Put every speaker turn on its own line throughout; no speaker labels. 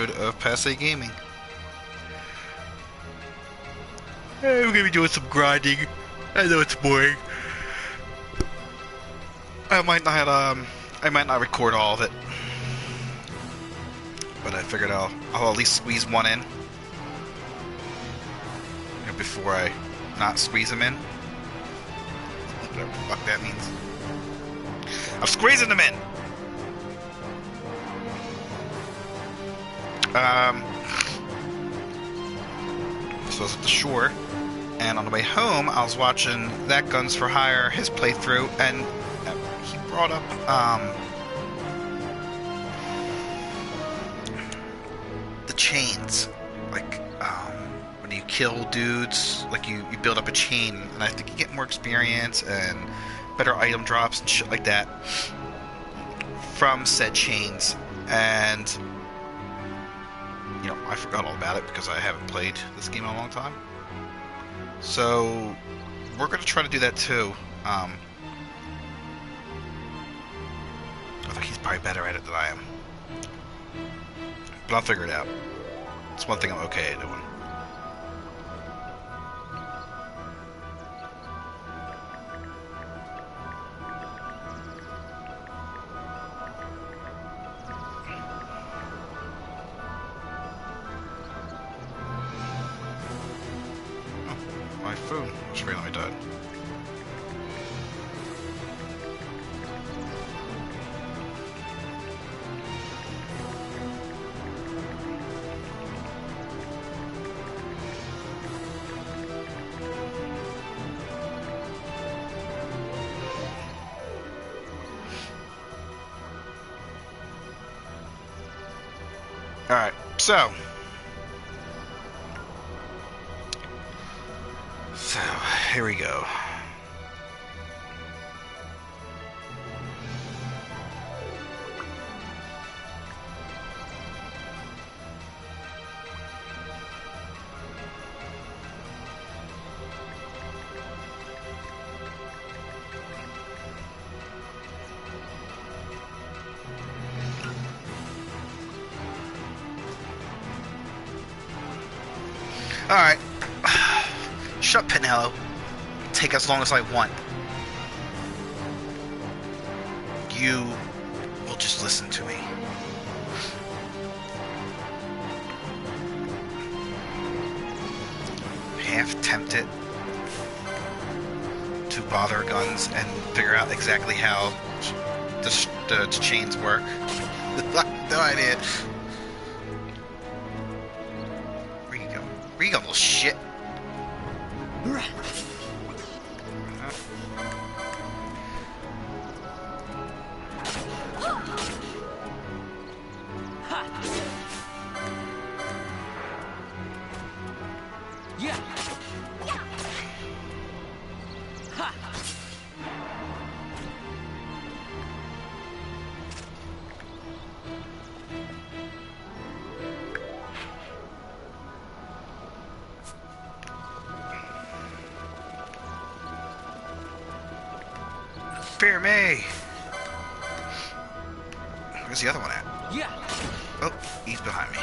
episode of Passe Gaming. Hey, we're gonna be doing some grinding. I know it's boring. I might not record all of it, but I figured I'll at least squeeze one in, before I not squeeze them in. Whatever the fuck that means. I'm squeezing them in. So I was at the shore, and on the way home, I was watching That Guns for Hire, his playthrough, and he brought up the chains, like when you kill dudes, like you build up a chain, and I think you get more experience and better item drops and shit like that from said chains. And I forgot all about it because I haven't played this game in a long time. So we're going to try to do that too. I think he's probably better at it than I am, but I'll figure it out. It's one thing I'm okay at doing. My phone was randomly died. Alright, so here we go. Alright. Shut Pinello. Take as long as I want. You will just listen to me. Half tempted to bother guns and figure out exactly how the chains work. No idea. Where you go? Where you go, little shit? Fear me! Where's the other one at? Yeah. Oh, he's behind me.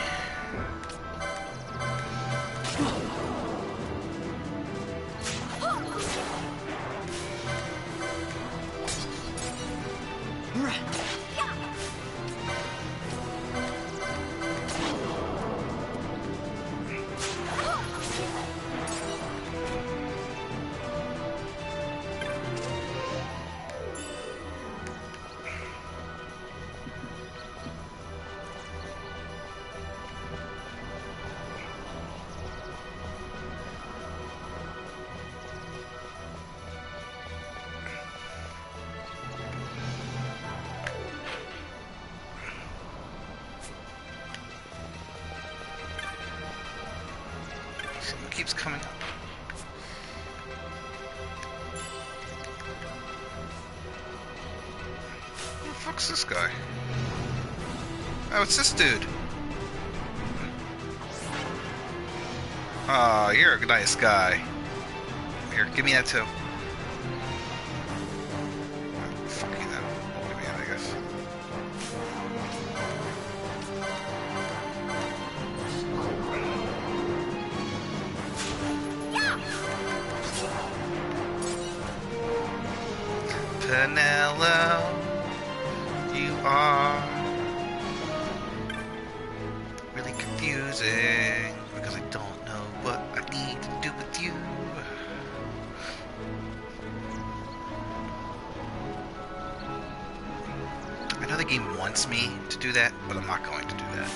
Something keeps coming up. Who the fuck's this guy? Oh, it's this dude. Oh, you're a nice guy. Here, give me that too. Fuck you then. Give me that, I guess. Antonello, you are really confusing because I don't know what I need to do with you. I know the game wants me to do that, but I'm not going to do that.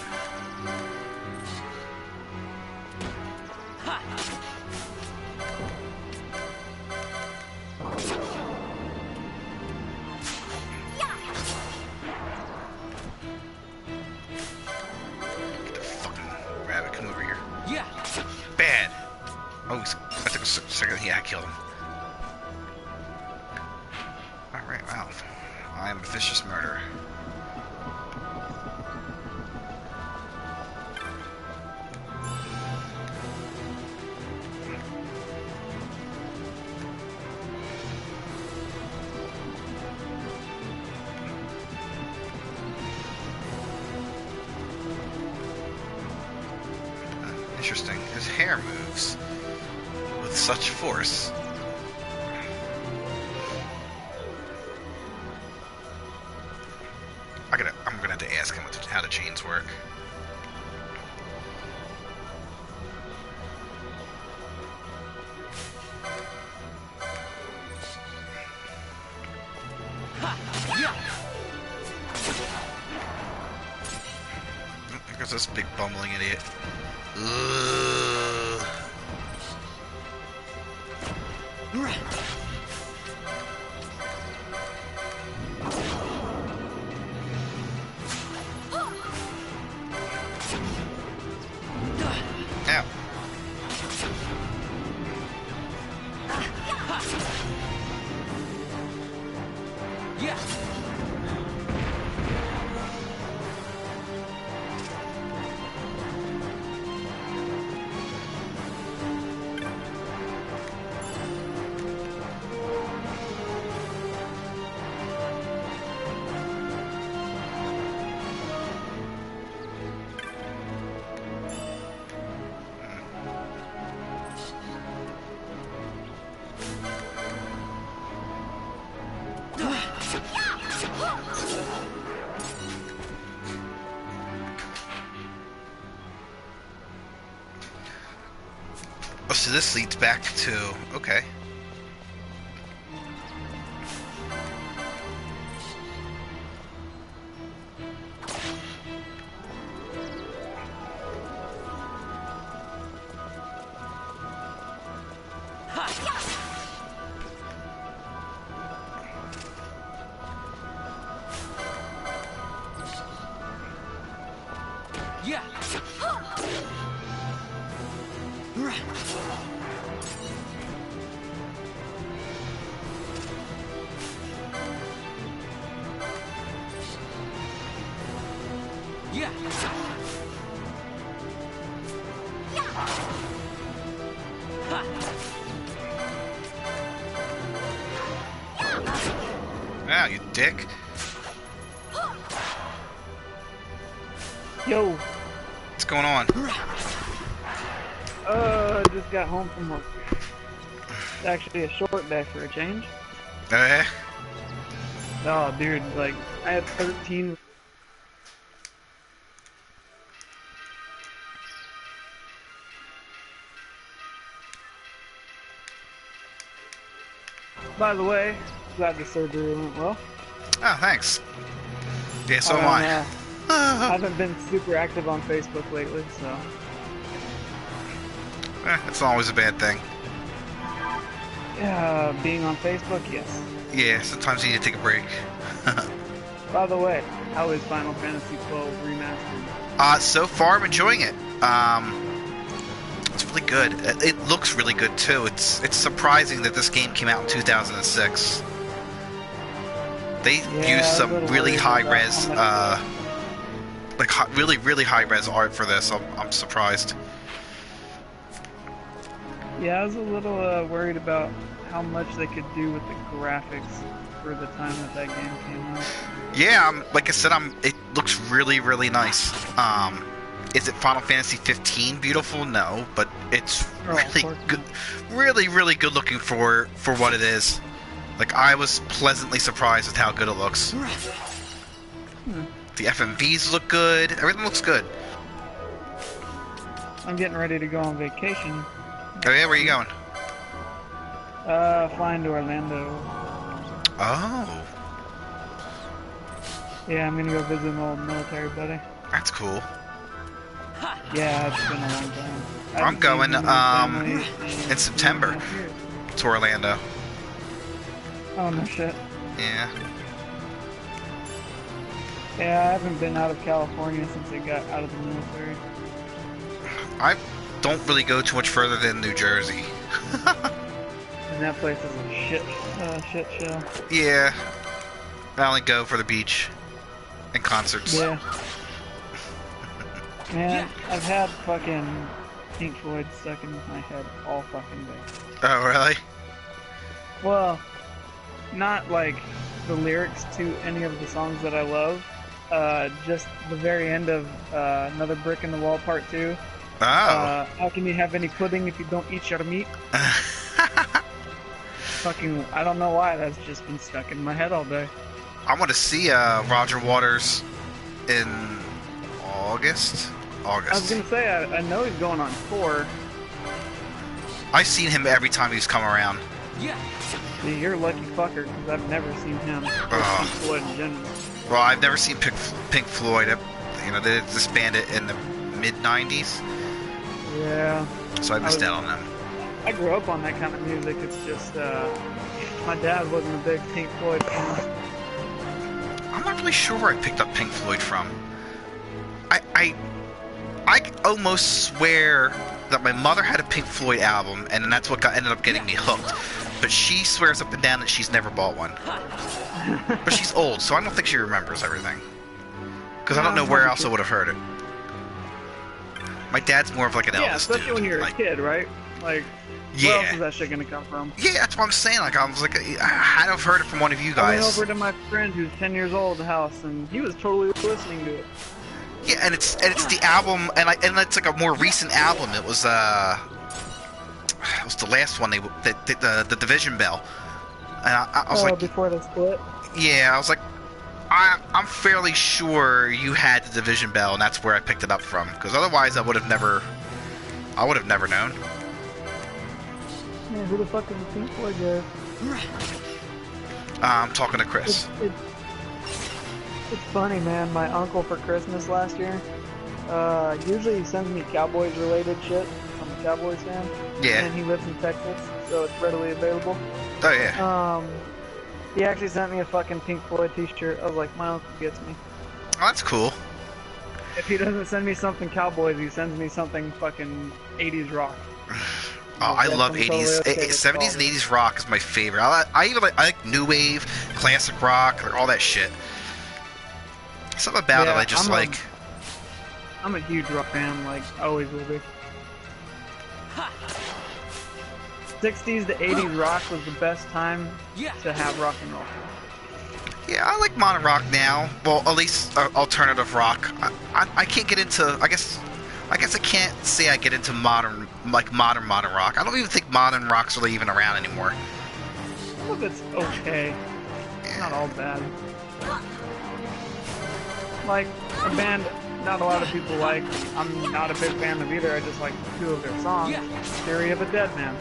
Get the fucking rabbit, come over here.
Yeah.
Bad. Oh, I took a second. Yeah, I killed him. Alright, wow. I am a vicious murderer. Interesting. His hair moves with such force. I'm gonna have to ask him how the chains work. There goes this big bumbling idiot. Ugh. Ow.
Yeah.
Oh, so this leads back to... Okay.
Yeah. Yeah.
Wow, you dick.
Yo,
What's going on?
just got home from work. It's actually a short day for a change.
Eh?
Oh, dude, like, I had 13. By the way, glad the surgery went well.
Oh, thanks. Yeah, so am I.
I haven't been super active on Facebook lately, so.
It's always a bad thing.
Yeah, being on Facebook, yes.
Yeah, sometimes you need to take a break.
By the way, how is Final Fantasy XII Remastered?
So far I'm enjoying it. It's really good. It looks really good too. It's surprising that this game came out in 2006. They used some really high res, really high res art for this. I'm surprised.
Yeah, I was a little worried about how much they could do with the graphics for the time that game came out.
Yeah, like I said, it looks really, really nice. Is it Final Fantasy 15 beautiful? No, but it's really good, really, really good looking for what it is. Like, I was pleasantly surprised with how good it looks. The FMVs look good. Everything looks good.
I'm getting ready to go on vacation.
Oh yeah, where are you going?
Flying to Orlando.
Oh,
Yeah, I'm gonna go visit an old military buddy.
that's cool.
Yeah, it's been a long time.
I'm going in September to Orlando.
Oh no shit.
Yeah.
Yeah, I haven't been out of California since I got out of the military.
I don't really go too much further than New Jersey.
And that place is a shit show.
Yeah. I only go for the beach and concerts.
Yeah. Man, I've had fucking Pink Floyd stuck in my head all fucking day.
Oh, really?
Well, not like the lyrics to any of the songs that I love. Just the very end of Another Brick in the Wall Part 2.
Oh.
How can you have any pudding if you don't eat your meat? Fucking, I don't know why, that's just been stuck in my head all day.
I want to see Roger Waters in August.
I was gonna say, I know he's going on tour.
I've seen him every time he's come around.
Yeah.
See, you're a lucky fucker, because I've never seen him. Or Pink Floyd in general.
Well, I've never seen Pink Floyd. You know, they disbanded in the mid-90s,
Yeah.
so I missed out on them.
I grew up on that kind of music, it's just, my dad wasn't a big Pink Floyd fan.
I'm not really sure where I picked up Pink Floyd from. I almost swear that my mother had a Pink Floyd album, and that's what ended up getting me hooked. But she swears up and down that she's never bought one. But she's old, so I don't think she remembers everything. Because I don't know where else I would have heard it. My dad's more of like an Elvis
Yeah, especially
dude.
when you're
Like,
a kid, right? Like,
Yeah.
where else is that shit gonna come from?
Yeah, that's what I'm saying. Like, I was like, I had to have heard it from one of you
I went
guys.
over to my friend who's 10 years old at the house, and he was totally listening to it.
Yeah, and it's the album, and it's like a more recent album. It was the last one the Division Bell, and I was like,
before they split?
yeah, I was like, I'm fairly sure you had the Division Bell, and that's where I picked it up from. Because otherwise, I would have never known.
Man, who the fuck is the Pink Floyd guy?
I'm talking to Chris.
It's funny, man. My uncle for Christmas last year, usually he sends me Cowboys related shit. I'm a Cowboys fan.
Yeah.
And he lives in Texas, so it's readily available.
Oh yeah.
He actually sent me a fucking Pink Floyd t-shirt. I was like, my uncle gets me.
Oh, that's cool.
If he doesn't send me something Cowboys, he sends me something fucking 80s rock.
Oh, I love 80s, 70s and 80s rock is my favorite. I even like new wave, classic rock, like all that shit. Something about it I just like.
I'm a huge rock fan, like, always will be. 60s to 80s rock was the best time to have rock and roll.
Yeah, I like modern rock now. Well, at least alternative rock. I can't get into. I guess I can't say I get into modern rock. I don't even think modern rock's really even around anymore.
Some of it's okay. It's not all bad. Like, a band not a lot of people like, I'm not a big fan of either, I just like 2 of their songs. Theory of a Dead Man.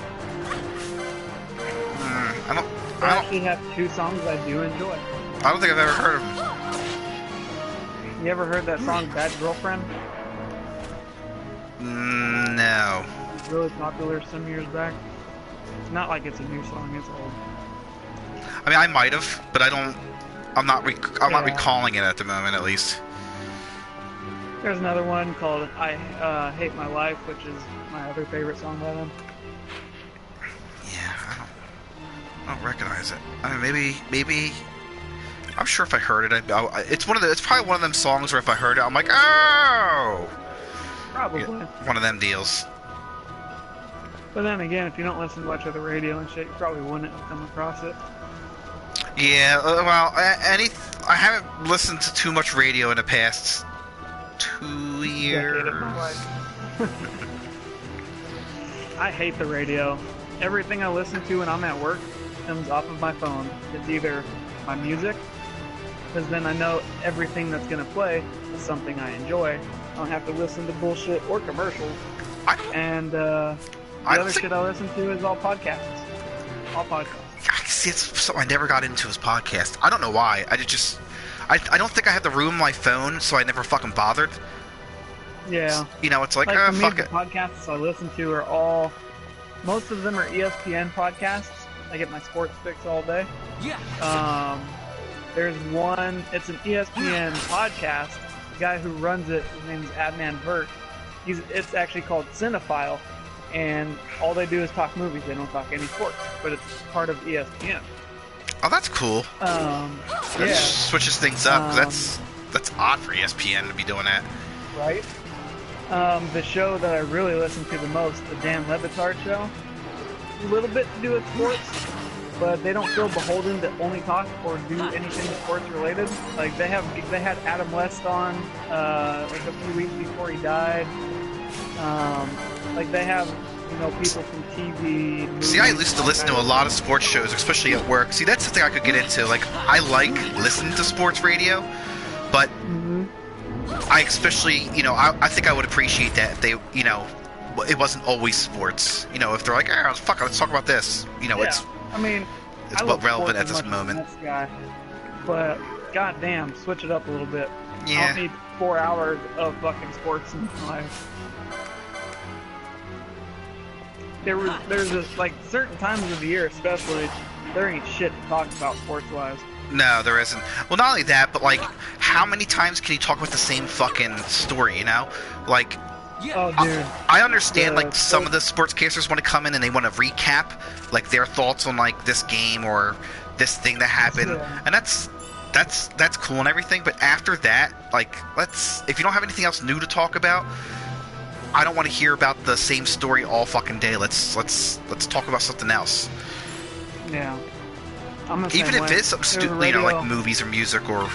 I actually have 2 songs I do enjoy.
I don't think I've ever heard of them.
You ever heard that song Bad Girlfriend?
No.
It's really popular some years back. It's not like it's a new song, it's old.
I mean, I might have, but I'm not recalling it at the moment, at least.
There's another one called I Hate My Life, which is my other favorite song by them.
Yeah, I don't recognize it. I mean, maybe. I'm sure if I heard it, it's probably one of them songs where if I heard it, I'm like, oh.
Probably.
Yeah, one of them deals.
But then again, if you don't listen much of the radio and shit, you probably wouldn't have come across it.
Yeah, well, I haven't listened to too much radio in the past 2 years.
I hate the radio. Everything I listen to when I'm at work comes off of my phone is either my music, because then I know everything that's going to play is something I enjoy. I don't have to listen to bullshit or commercials. And the other shit I listen to is all podcasts. All podcasts.
See, it's something I never got into was podcast. I don't know why. I don't think I had the room on my phone, so I never fucking bothered.
Yeah.
You know, it's like
for me,
fuck
the
it.
podcasts I listen to are all... Most of them are ESPN podcasts. I get my sports fix all day.
Yeah.
There's one... It's an ESPN podcast. The guy who runs it, his name's Adnan Vert. It's actually called Cinephile. And all they do is talk movies. They don't talk any sports. But it's part of ESPN.
Oh, that's cool.
Yeah.
Switches things up, 'cause that's odd for ESPN to be doing that.
Right? The show that I really listen to the most, the Dan Le Batard show, a little bit to do with sports, but they don't feel beholden to only talk or do anything sports related. Like they had Adam West on like a few weeks before he died. Like they have people from TV. Movies.
See, I used to listen to a lot of sports shows, especially at work. See, that's the thing I could get into. Like, I like listening to sports radio, but I especially, I think I would appreciate that if they, it wasn't always sports. If they're like, fuck it, let's talk about this. It's what relevant at this moment.
Guy, but goddamn, switch it up a little bit.
Yeah.
I don't need 4 hours of fucking sports in my life. There's just like certain times of the year, especially, there ain't shit to talk about sports-wise.
No, there isn't. Well, not only that, but like, how many times can you talk about the same fucking story? Like,
oh, dude.
I understand like some of the sportscasters want to come in and they want to recap like their thoughts on like this game or this thing that happened, and that's cool and everything. But after that, like, if you don't have anything else new to talk about, I don't want to hear about the same story all fucking day. Let's talk about something else.
Yeah.
Even if it's something stupid, like movies or music or,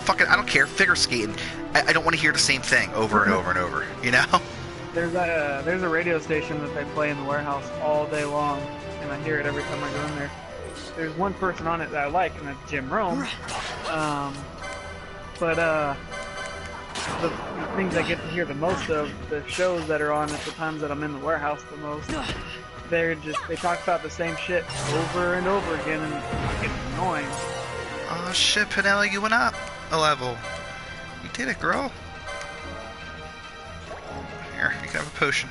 fucking, I don't care, figure skating. I don't want to hear the same thing over and over and over,
There's a radio station that they play in the warehouse all day long, and I hear it every time I go in there. There's one person on it that I like, and that's Jim Rome. The things I get to hear the most of, the shows that are on at the times that I'm in the warehouse the most, they talk about the same shit over and over again, and it's getting annoying.
Oh shit, Pinelli, you went up a level. You did it, girl. Here, you can have a potion.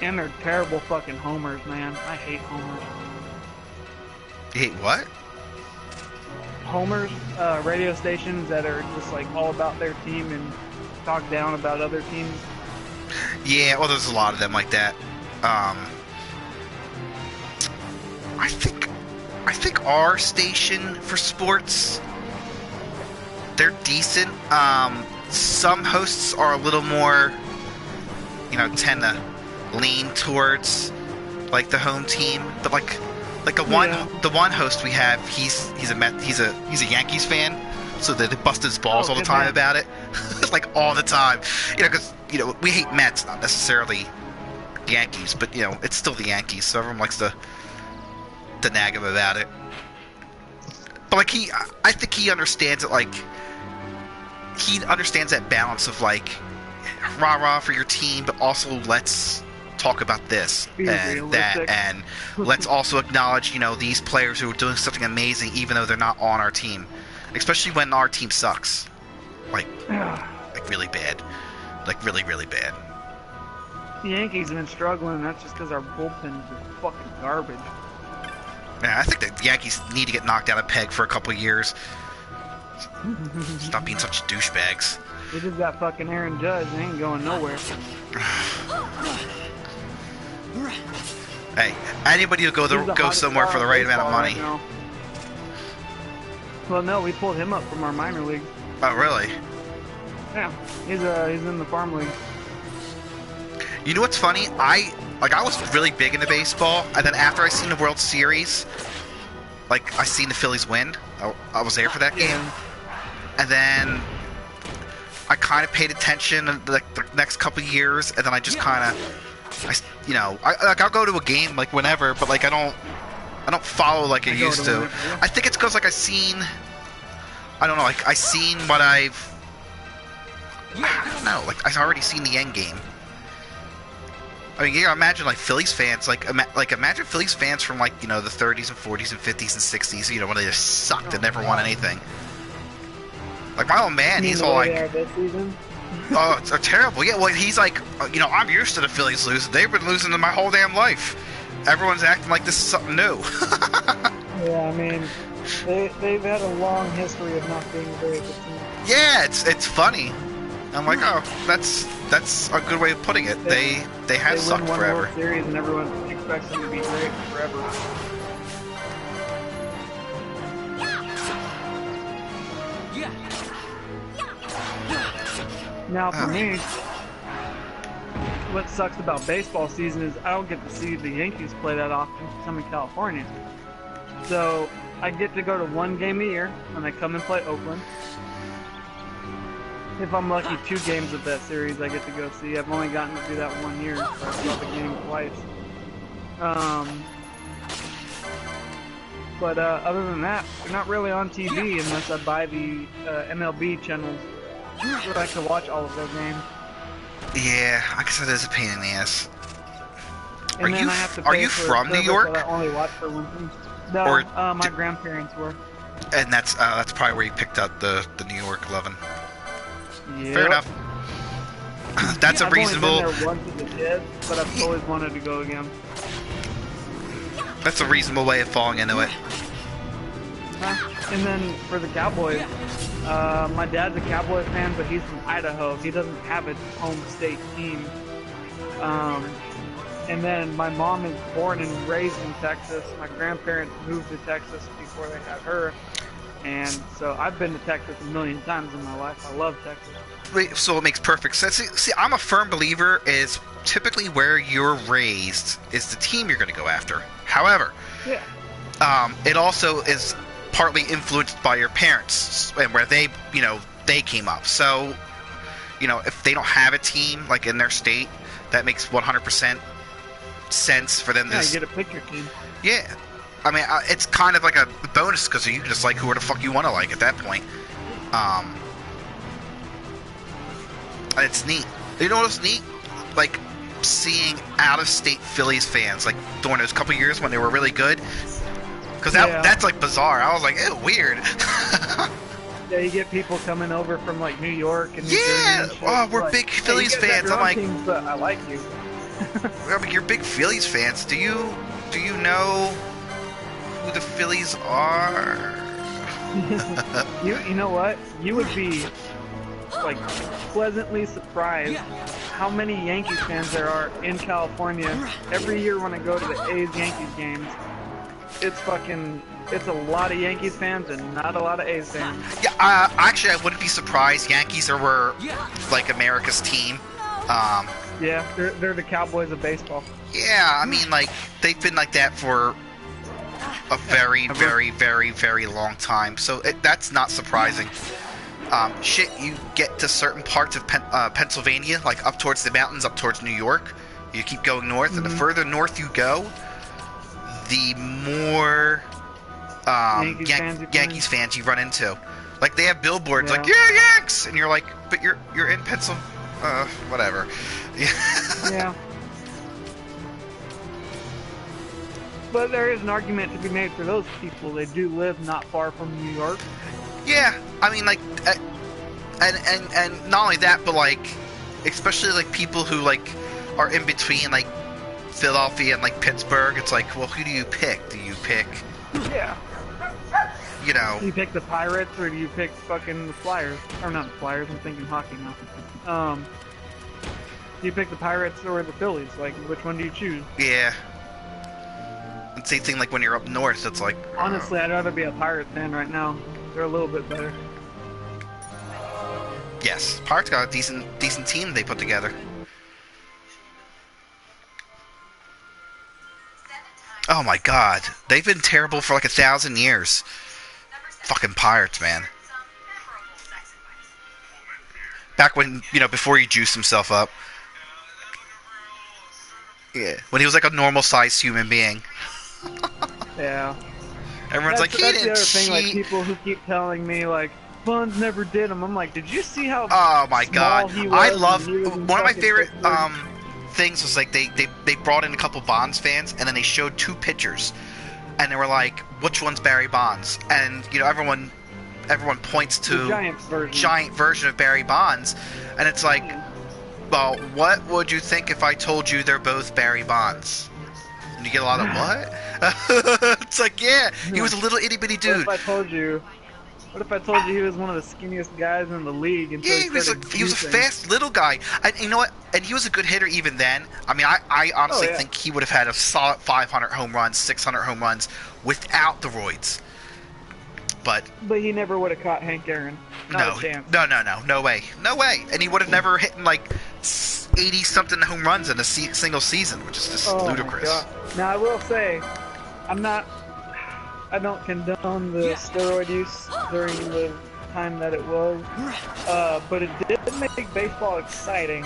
And they're terrible fucking homers, man. I hate homers.
You hate what?
Homers, radio stations that are just like all about their team and talk down about other teams.
Yeah, well, there's a lot of them like that. I think our station for sports, they're decent. Some hosts are a little more, tend to lean towards like the home team, but like the one host we have, he's a Yankees fan, so they bust his balls all the time about it, like all the time, because we hate Mets, not necessarily Yankees, but it's still the Yankees, so everyone likes to nag him about it. But like I think he understands it. Like he understands that balance of like rah rah for your team, but also let's talk about this and that, and let's also acknowledge these players who are doing something amazing even though they're not on our team, especially when our team sucks like really bad, like really really bad.
The Yankees have been struggling. That's just because our bullpen is fucking garbage.
Yeah, I think the Yankees need to get knocked out of peg for a couple of years. Stop being such douchebags.
We just got fucking Aaron Judge. They ain't going nowhere.
Hey, anybody will go somewhere for the right amount of money.
Right, well, no, we pulled him up from our minor league.
Oh, really?
Yeah, he's in the farm league.
You know what's funny? I was really big into baseball, and then after I seen the World Series, like I seen the Phillies win. I was there for that game, and then I kind of paid attention like the next couple of years, and then I just kind of, I'll go to a game like whenever, but like I don't I don't follow like I
I go
used
to
to.
Wembley.
I think it's because like I don't know, like I seen what I don't know, like I've already seen the end game. I mean, you gotta imagine like Phillies fans, like imagine Phillies fans from like the 30s and 40s and 50s and 60s, when they just sucked and never won anything. Like my old man, he's all like,
this season?
"Oh, it's terrible." Yeah, well, he's like, I'm used to the Phillies losing. They've been losing to my whole damn life. Everyone's acting like this is something new.
Yeah, I mean, they've had a long history of not being a very good team.
Yeah, it's funny. I'm like, oh, that's a good way of putting it. They have sucked
win one
forever.
World Series and everyone expects them to be great forever. Now for me, what sucks about baseball season is I don't get to see the Yankees play that often because I'm in California. So I get to go to one game a year when they come and play Oakland. If I'm lucky, 2 games of that series I get to go see. I've only gotten to do that 1 year, so I saw the game twice. But other than that, they're not really on TV unless I buy the MLB channels. I like to watch all of their games.
Yeah, I guess that is a pain in the ass.
And then I have to pay
are you
for a
from New
service
York?
that I only watch for one thing. No,
Or
my grandparents were.
And that's probably where you picked up the New York lovin'.
Yeah.
Fair enough. That's a reasonable.
I've only been there once as a kid, but I've always wanted to go again.
That's a reasonable way of falling into it.
And then for the Cowboys, my dad's a Cowboy fan, but he's from Idaho. He doesn't have a home state team. And then my mom is born and raised in Texas. My grandparents moved to Texas before they had her. And so I've been to Texas a million times in my life. I love Texas.
Wait, so it makes perfect sense. See, I'm a firm believer is typically where you're raised is the team you're going to go after. However, it also is partly influenced by your parents and where they came up. So, if they don't have a team like in their state, that makes 100% sense for them to.
Yeah, you get a picture team.
Yeah. I mean, it's kind of like a bonus because you can just like whoever the fuck you want to like at that point. It's neat. You know what's neat? Like, seeing out-of-state Phillies fans, like, during those couple years when they were really good. Because that's, like, bizarre. I was like, ew, weird.
Yeah, you get people coming over from, like, New York and New Jersey and shit.
Oh, we're
like,
big Phillies
you guys have
fans.
your
I'm
own
like,
teams, but I like you.
I mean, you're big Phillies fans. Do you know who the Phillies are?
You know what? You would be like pleasantly surprised how many Yankees fans there are in California. Every year when I go to the A's Yankees games, it's a lot of Yankees fans and not a lot of A's fans.
Yeah, actually, I wouldn't be surprised. Yankees were like America's team.
Yeah, they're the Cowboys of baseball.
Yeah, I mean, like they've been like that for a very, very, very, very long time. So that's not surprising. You get to certain parts of Pennsylvania, like up towards the mountains, up towards New York. You keep going north, and the further north you go, the more Yankees fans you run into. Like they have billboards like "Yeah, Yanks," and you're like, but you're in Pennsylvania. Whatever.
Yeah. But there is an argument to be made for those people. They do live not far from New York.
Yeah, I mean, like, and not only that, but like, especially like people who like are in between like Philadelphia and like Pittsburgh. It's like, well, who do you pick? Do you pick?
Yeah. Do you pick the Pirates or do you pick fucking the Flyers? Or not the Flyers, I'm thinking hockey now. Do you pick the Pirates or the Phillies? Like, which one do you choose?
Yeah. And same thing like when you're up north, it's like...
Honestly, I'd rather be a Pirates fan right now. They're a little bit better.
Yes, Pirates got a decent team they put together. Oh my god. They've been terrible for like 1,000 years. Fucking Pirates, man. Back when, before he juiced himself up. Yeah, when he was like a normal-sized human being.
Yeah.
Everyone's like, he
That's the
didn't
other thing. Like
cheat.
people who keep telling me like Buns never did them. I'm like, did you see how
Oh my
small
god!
he was
I
when
love
he was in
one of my
fucking
favorite
Pittsburgh?
things was like they brought in a couple Bonds fans and then they showed two pictures and they were like, which one's Barry Bonds? And you know everyone points to
The
giant version of Barry Bonds, and it's like, well, what would you think if I told you they're both Barry Bonds? And you get a lot of what? It's like, yeah, he was a little itty bitty dude.
What if I told you he was one of the skinniest guys in the league until
Yeah, he was a
juicing?
fast little guy. And you know what? And he was a good hitter even then. I mean, I honestly
yeah.
think he would have had a solid 500 home runs, 600 home runs without the roids. But
he never would have caught Hank Aaron. Not a chance.
no way. And he would have never hit like 80 something home runs in a single season, which is just ludicrous.
My God. Now I will say, I don't condone the steroid use during the time that it was, but it did make baseball exciting.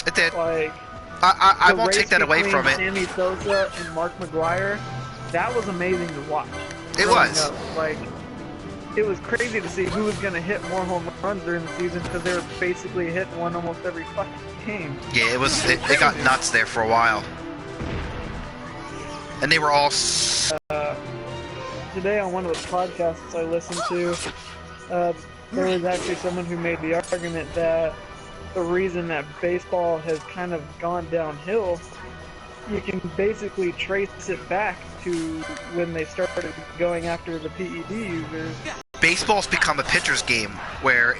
It did.
Like,
I won't take that away from it.
Sammy Sosa and Mark McGwire, that was amazing to watch.
It was.
Like, it was crazy to see who was going to hit more home runs during the season because they were basically hitting one almost every fucking game.
Yeah, it was. It got nuts there for a while, and they were all.
Today on one of the podcasts I listened to, there was actually someone who made the argument that the reason that baseball has kind of gone downhill, you can basically trace it back to when they started going after the PED users.
Baseball's become a pitcher's game where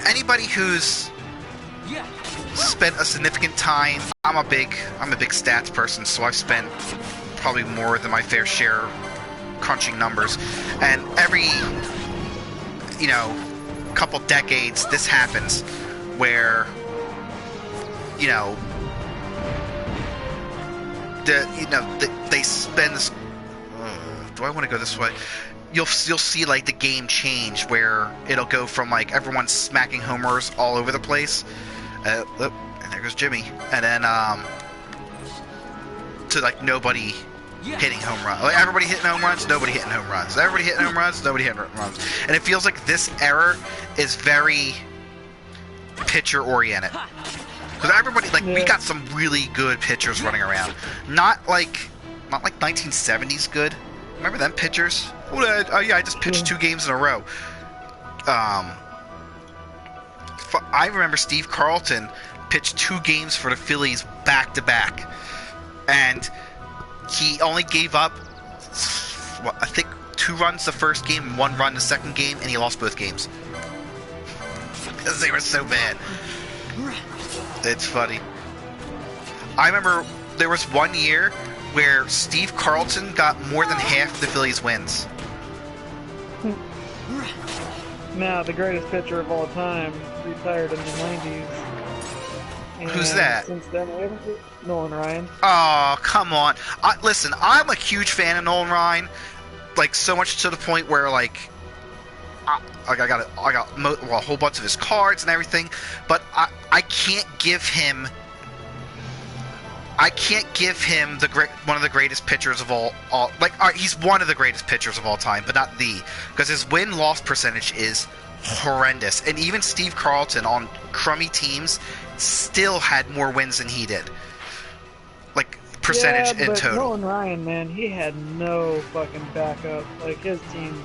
anybody who's spent a significant time. I'm a big stats person, so I've spent probably more than my fair share crunching numbers, and every couple decades this happens where they spend this. Do I want to go this way? You'll see like the game change where it'll go from like everyone smacking homers all over the place, and there goes Jimmy, and then to like nobody hitting home runs. Like everybody hitting home runs, nobody hitting home runs. Everybody hitting home runs, nobody hitting home runs. And it feels like this era is very pitcher oriented. Because everybody, like, we got some really good pitchers running around. Not like 1970s good. Remember them pitchers? Oh yeah, I just pitched 2 games in a row. I remember Steve Carlton pitched 2 games for the Phillies back to back, and he only gave up, I think, 2 runs the first game and 1 run the second game, and he lost both games because they were so bad. It's funny. I remember there was one year where Steve Carlton got more than half the Phillies' wins.
Now, the greatest pitcher of all time retired in the 90s. And
who's that?
Since then, wasn't it? Nolan Ryan.
Oh, come on. Listen, I'm a huge fan of Nolan Ryan, like so much to the point where like I got a whole bunch of his cards and everything, but I can't give him one of the greatest pitchers of all he's one of the greatest pitchers of all time, but not because his win-loss percentage is horrendous. And even Steve Carlton on crummy teams still had more wins than he did. Like percentage in total.
Nolan Ryan, man, he had no fucking backup. Like his team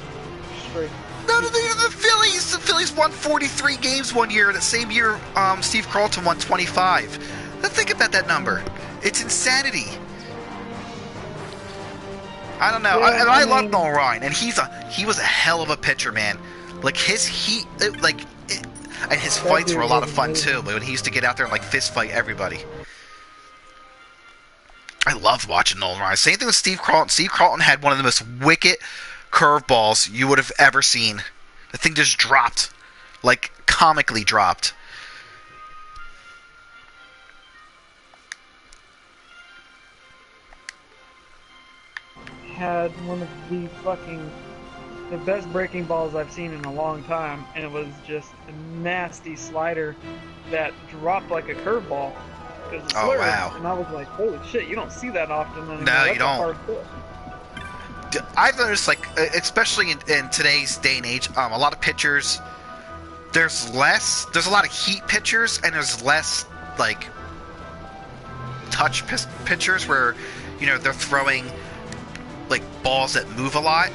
straight.
No, the Phillies won 43 games one year. That same year, Steve Carlton won 25. Now think about that number. It's insanity. I don't know.
Yeah,
I love Nolan Ryan, and he was a hell of a pitcher, man. Like and his fights were a lot of fun too. But when he used to get out there and like fist fight everybody, I loved watching Nolan Ryan. Same thing with Steve Carlton. Steve Carlton had one of the most wicked curveballs you would have ever seen. The thing just dropped, like comically dropped.
Had one of the best breaking balls I've seen in a long time, and it was just a nasty slider that dropped like a curveball. It was a
Oh,
slur,
wow.
and I was like, holy shit, you don't see that often anymore.
No,
That's
you don't.
A hard hit.
I've noticed, like, especially in today's day and age, a lot of pitchers, there's a lot of heat pitchers, and there's less, like, touch pitchers where, they're throwing, like, balls that move a lot.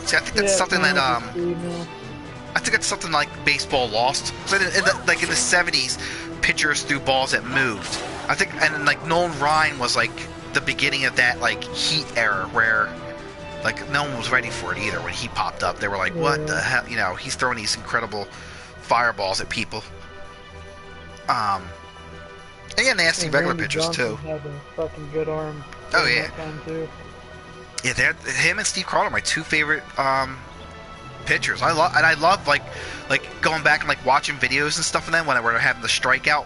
See, I think that's something that, I think that's something like baseball lost. So in the 70s, pitchers threw balls that moved. I think, and then, like, Nolan Ryan was, like, the beginning of that, like, heat era where, like, no one was ready for it either when he popped up. They were like, what the hell? He's throwing these incredible fireballs at people. And yeah, nasty regular
Randy
pitchers,
Johnson
too.
Had a fucking good arm.
Oh, yeah.
Time too.
Yeah, him and Steve Carter are my two favorite pitchers. I love like going back and like watching videos and stuff of them when they were having the strikeout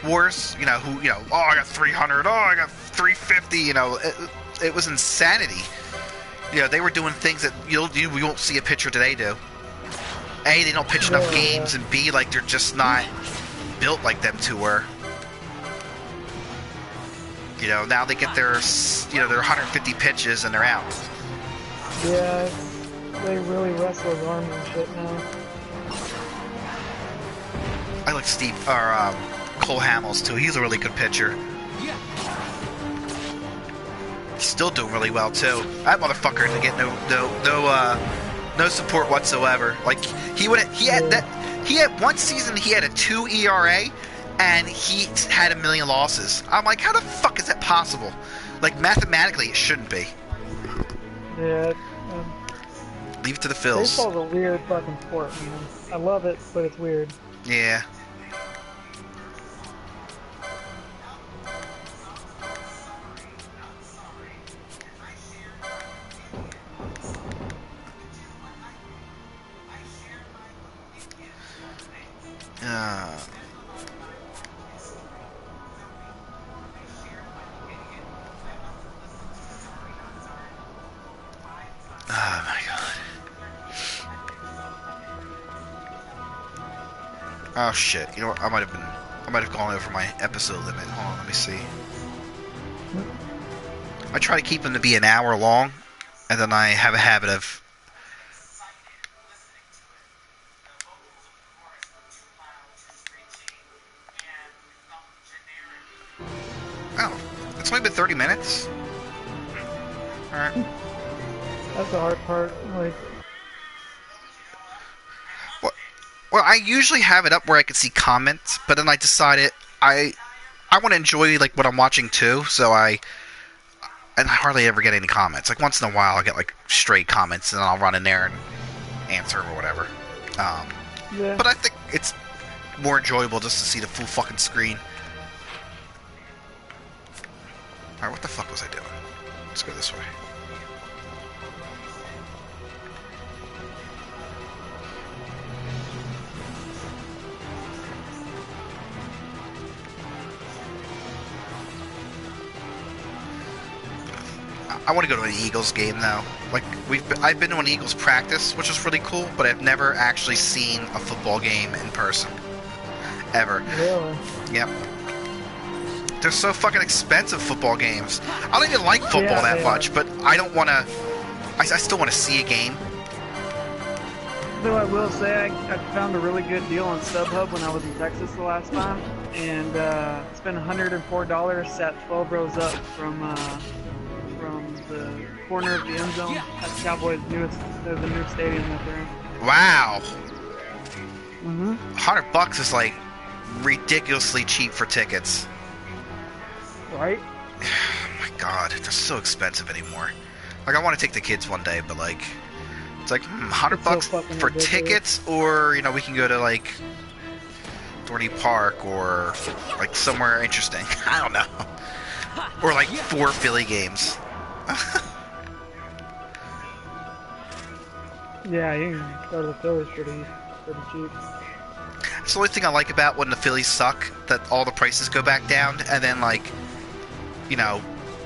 wars. I got 300. Oh, I got 350. It was insanity. They were doing things that you won't see a pitcher today do. A, they don't pitch enough games, and B, like they're just not built like them two were. Now they get their 150 pitches and they're out.
Yeah, they really wrestle his arms and shit now.
I like Cole Hamels too. He's a really good pitcher.
Yeah.
He's still doing really well too. That motherfucker didn't get no support whatsoever. Like he had one season he had a 2 ERA. And he had 1 million losses. I'm like, how the fuck is that possible? Like, mathematically, it shouldn't be.
Yeah.
Leave it to the Phils.
Baseball's a weird fucking sport, man. I love it, but it's weird.
Yeah. Oh my god. Oh shit. You know what? I might have gone over my episode limit. Hold on, let me see. I try to keep them to be an hour long, and then I have a habit of... Oh, it's only been 30 minutes? Alright.
That's the hard part. Like,
well, I usually have it up where I can see comments, but then I decided I want to enjoy like what I'm watching too, so I hardly ever get any comments. Like once in a while, I'll get like stray comments, and then I'll run in there and answer or whatever.
yeah.
But I think it's more enjoyable just to see the full fucking screen. All right, what the fuck was I doing? Let's go this way. I want to go to an Eagles game now. Like I've been to an Eagles practice, which is really cool, but I've never actually seen a football game in person, ever.
Really?
Yep. They're so fucking expensive, football games. I don't even like football that much, but I don't want to. I still want to see a game.
Though I will say I found a really good deal on StubHub when I was in Texas the last time, and spent $104, sat 12 rows up from the corner of the end zone at the Cowboys' the new stadium that they're in.
Wow.
Mhm.
$100 is like ridiculously cheap for tickets.
Right?
Oh my god, they're so expensive anymore. Like I want to take the kids one day, but like it's like $100
so fucking
for
ridiculous.
tickets, or we can go to like Dorney Park or like somewhere interesting. I don't know. Or like 4 Philly games.
Yeah, you can go to the Phillies pretty cheap.
It's the only thing I like about when the Phillies suck, that all the prices go back down, and then like, you can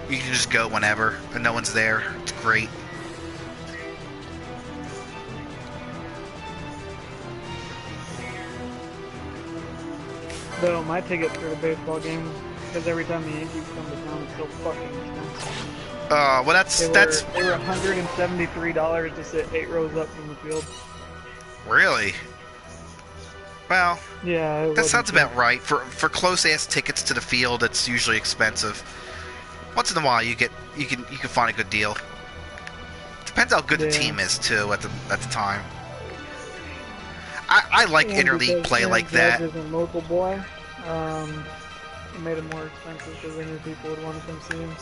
just go whenever, and no one's there. It's great.
Though my ticket for the baseball game, because every time the Yankees come to town, it's so fucking expensive.
Well, that's
They were $173 to sit 8 rows up from the field.
really. Well,
Yeah, it
that
wasn't
sounds
cheap.
about right. For close ass tickets to the field, it's usually expensive. Once in a while, you can find a good deal. Depends how good the
Yeah.
team is too at the time. I like
And
interleague
because
play
Aaron
like
Judge
that.
is a local boy, it made it more expensive because they knew people would want to come see him.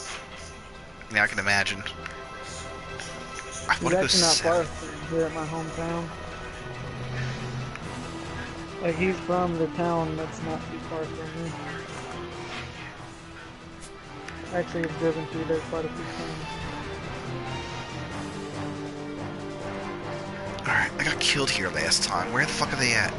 Yeah, I can imagine. I
He's
want to go
actually not far
south.
from here at my hometown. Like, he's from the town that's not too far from me. Actually, I've driven through there quite a few times.
Alright, I got killed here last time. Where the fuck are they at?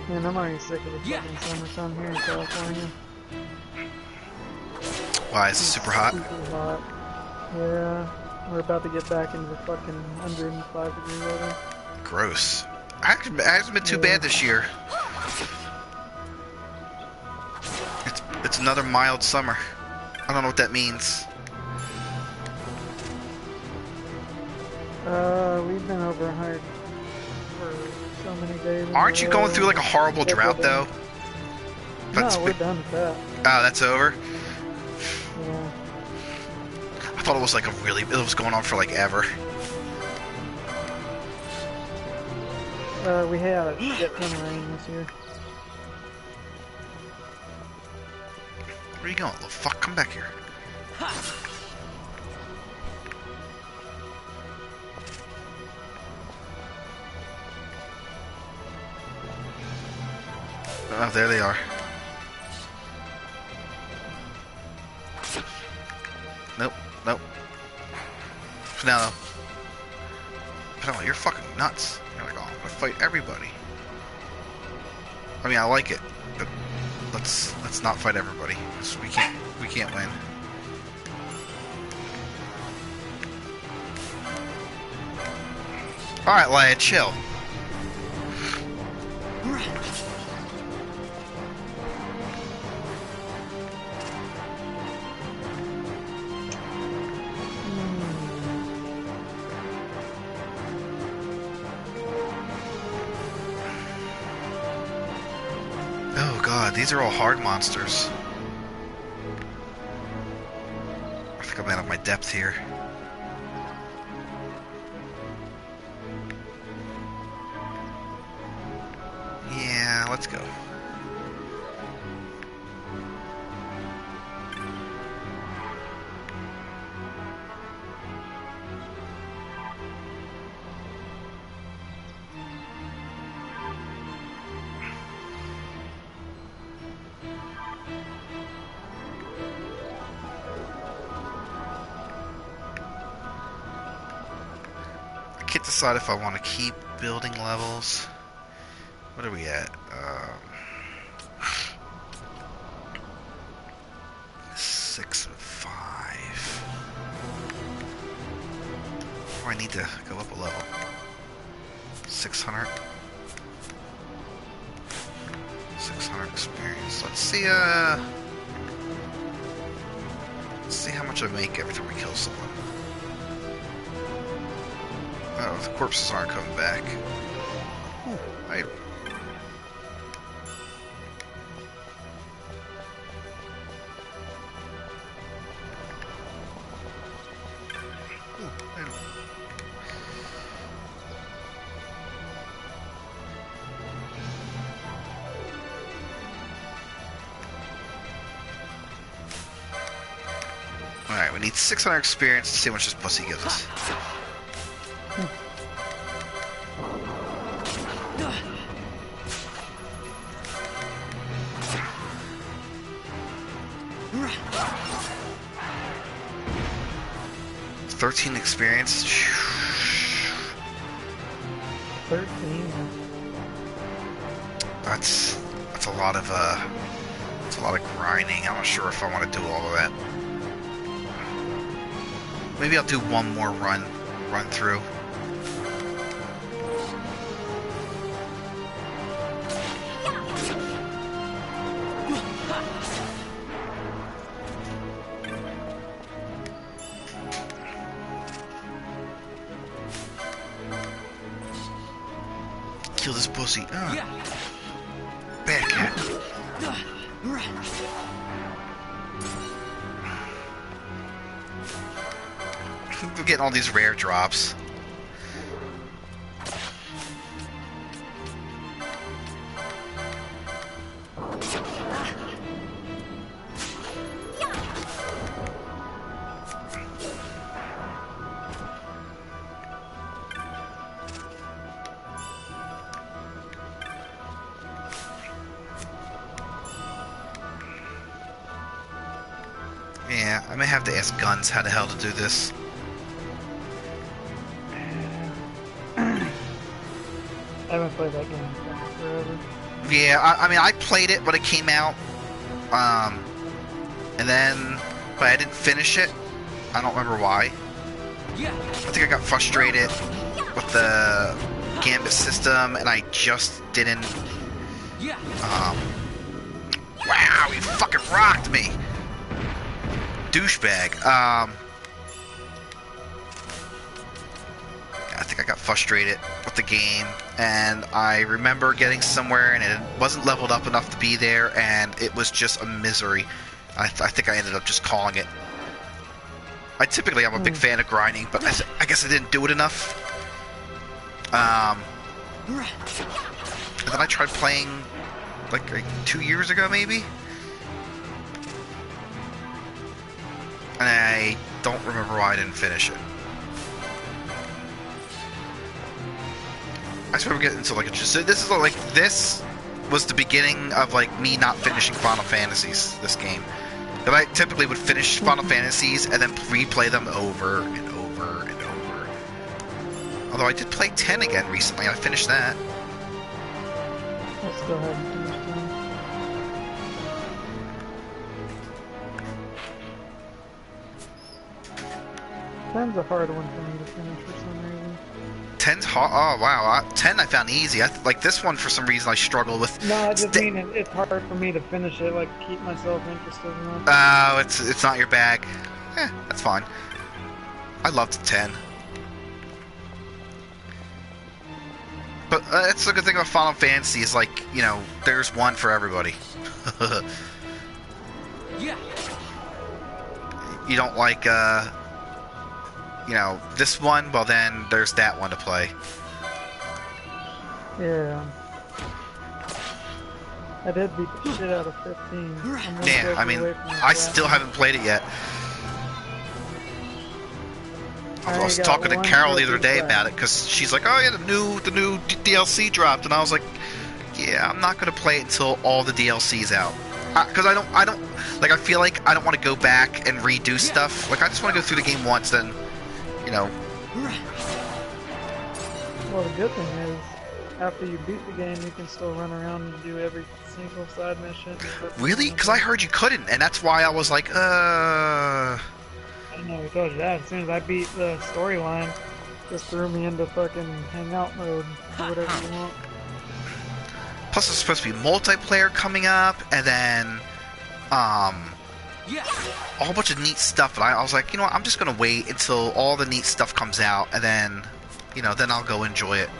Man, I'm already sick of the
Yeah.
fucking summer sun here in California.
Why is it super hot?
Super hot. Yeah, we're about to get back into the fucking 105 degree weather.
Gross. It hasn't been too bad this year. It's another mild summer. I don't know what that means.
We've been over 100 for so many days. in a
Aren't you
row.
going through like a horrible drought though?
No, we're done with that.
Oh, that's over?
Yeah.
I thought it was like it was going on for like ever.
We had a shit ton of rain this year.
Where are you going, little fuck? Come back here. Oh, there they are. Nope, nope. No. No, you're fucking nuts. You're like, oh, I'm gonna fight everybody. I mean, I like it, but let's not fight everybody. 'Cause we can't win. All right, Leia, chill. Oh god, these are all hard monsters. I think I'm out of my depth here. Yeah, let's go. I can't decide if I want to keep building levels. What are we at? 6 and 5. Oh, I need to go up a level. 600. 600 experience. Let's see how much I make every time I kill someone. Oh, the corpses aren't coming back. Ooh, item. Ooh, item. Alright, we need 600 experience to see how much this pussy gives us. $13 experience.
13.
That's a lot of grinding. I'm not sure if I want to do all of that. Maybe I'll do one more run through. Kill this pussy. Bad cat. We're getting all these rare drops. Yeah, I may have to ask Guns how the hell to do this.
I haven't played that game in forever.
Yeah, I mean, I played it when it came out, and then, but I didn't finish it. I don't remember why. I think I got frustrated with the Gambit system, and I just didn't. Wow, he fucking rocked me, douchebag. I think I got frustrated with the game, and I remember getting somewhere and it wasn't leveled up enough to be there, and it was just a misery. I think I ended up just calling it. I'm a big fan of grinding, but I guess I didn't do it enough. And then I tried playing like 2 years ago, maybe, and I don't remember why I didn't finish it. I just remember getting into this was the beginning of like me not finishing Final Fantasies. This game, but I typically would finish Final Fantasies and then replay them over and over and over. Although I did play 10 again recently, I finished that.
I still haven't finished it. 10's a hard one for me to finish for some reason.
10's hard. Oh wow, 10 I found easy. Like this one for some reason I struggle with.
No, I just mean it's hard for me to finish it. Like keep myself interested in it.
Oh, it's not your bag. That's fine. I loved 10. But it's a good thing about Final Fantasy is like, you know, there's one for everybody. You don't like you know, this one, well then there's that one to play.
Yeah. I did beat the shit out of 15.
Yeah, I mean, I still haven't played it yet. I was talking to Carol the other day about it because she's like, "Oh yeah, the new DLC dropped," and I was like, "Yeah, I'm not gonna play it until all the DLC's out, because I don't like. I feel like I don't want to go back and redo stuff. Like I just want to go through the game once, then, you know."
Well, the good thing is, after you beat the game, you can still run around and do every single side mission.
Really? Because I heard you couldn't, and that's why I was like,
I don't know who told you that. As soon as I beat the storyline, just threw me into fucking hangout mode. Do whatever you want.
Plus, there's supposed to be multiplayer coming up, and then, a whole bunch of neat stuff. But I was like, you know what? I'm just gonna wait until all the neat stuff comes out, and then, you know, then I'll go enjoy it.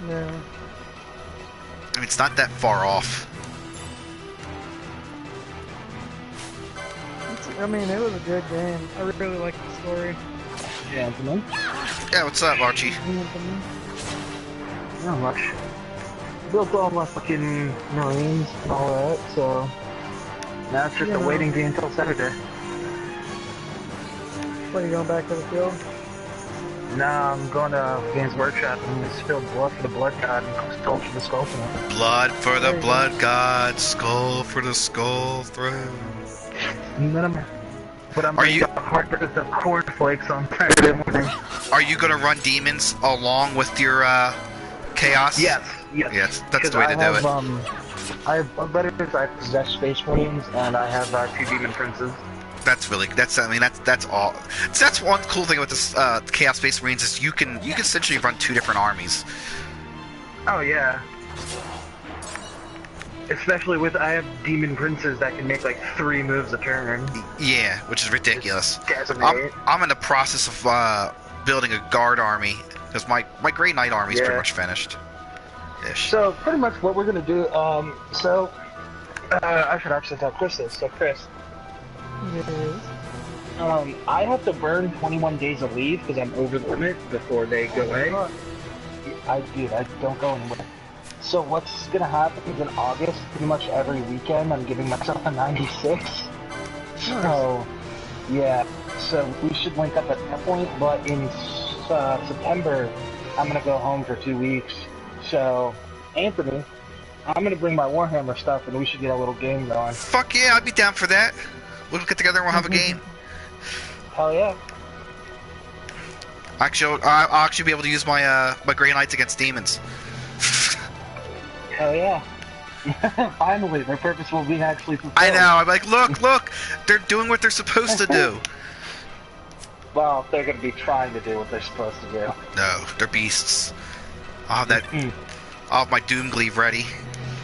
Yeah.
I mean, it's not that far off.
I mean, it was a good game. I really liked the story.
Yeah, Anthony?
Yeah, what's up, Archie?
Not much. Built all my fucking Marines and all that, so now it's just a waiting game until Saturday.
When are you going back to the field?
Nah, I'm going to Games Workshop and spill blood for the blood god and skull for the skull throne.
Blood for the
There you
blood god, skull for the skull throne.
And then but I'm
Are
making
you-
heartburgers of cornflakes on Saturday morning.
Are you gonna run demons along with your chaos?
Yes.
Yes, that's the way to do it.
I have bug betters, I possess Space Marines, and I have 2 Demon Princes.
That's really that's all. That's one cool thing about this Chaos Space Marines is you can essentially run 2 different armies.
Oh yeah. Especially with I have Demon Princes that can make like 3 moves a turn.
Yeah, which is ridiculous.
Decimate.
I'm in the process of building a guard army because my Grey Knight army is pretty much finished. Ish.
So pretty much what we're gonna do. I should actually tell Chris this. So Chris, I have to burn 21 days of leave because I'm over the limit before they go away. I don't go anywhere. So what's gonna happen is in August, pretty much every weekend, I'm giving myself a 96. So, yeah. So we should link up at that point. But in September, I'm gonna go home for 2 weeks. So, Anthony, I'm gonna bring my Warhammer stuff, and we should get a little game going.
Fuck yeah, I'd be down for that. We'll get together and we'll have a game.
Hell yeah.
Actually, I'll actually be able to use my my Grey Knights against demons.
Hell yeah. Finally, their purpose will be actually fulfilled.
I know. I'm like, look, they're doing what they're supposed to do.
Well, they're gonna be trying to do what they're supposed to do.
No, they're beasts. I'll have I'll have my Doomgleave ready.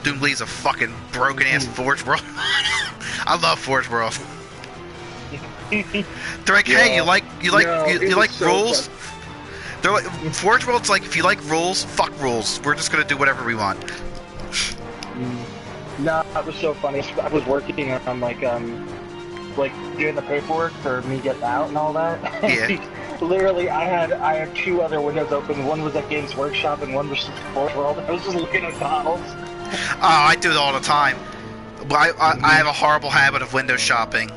Doomgleave's a fucking broken ass Forge World. I love Forge World. They're like, hey, you like
so
rules? They're like, Forge World's like, if you like rules, fuck rules. We're just gonna do whatever we want.
No, that was so funny. I was working on like doing the paperwork for me getting out and all that.
Yeah.
Literally, I had 2 other windows open. One was at Games Workshop and one was Forge World. I was just looking at bottles.
Oh, I do it all the time. But I have a horrible habit of window shopping.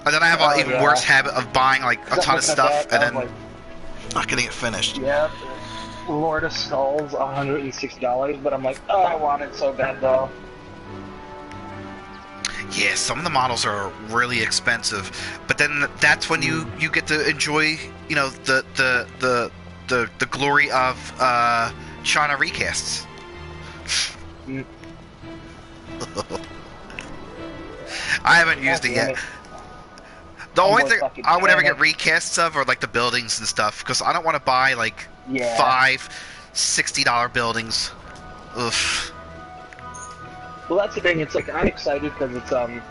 And then I have an even worse habit of buying like a ton of stuff and then not getting it finished.
Yeah, Lord of Skulls, $160, but I'm like, oh, I want it so bad though.
Yeah, some of the models are really expensive, but then that's when you get to enjoy, you know, the glory of China recasts. I haven't used it yet. The only thing I would ever get recasts of are like the buildings and stuff, because I don't want to buy like $60 buildings. Oof.
Well, that's the thing. It's like I'm excited because it's the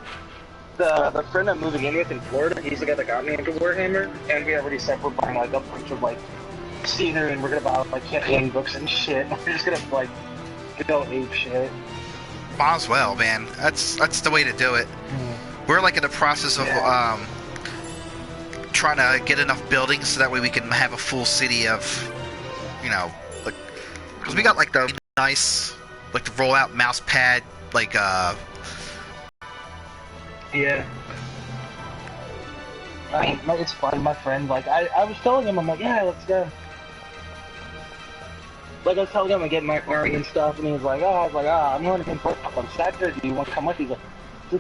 friend I'm moving in with in Florida. He's the guy that got me into Warhammer, and we already said we're buying like a bunch of like scenery, and we're gonna buy like campaign books and shit. We're just gonna like go ape shit.
Might as well, man. That's the way to do it. We're like in the process of trying to get enough buildings so that way we can have a full city of, you know, like, because we got like the nice, like the roll out mouse pad, like
yeah. It's fun. My friend, like I was telling him, I'm like, yeah, let's go. Like I was telling him I'm getting my army and stuff, and he was like, oh, I was like, I'm going to import on Saturday. Do you want to come with? He's like,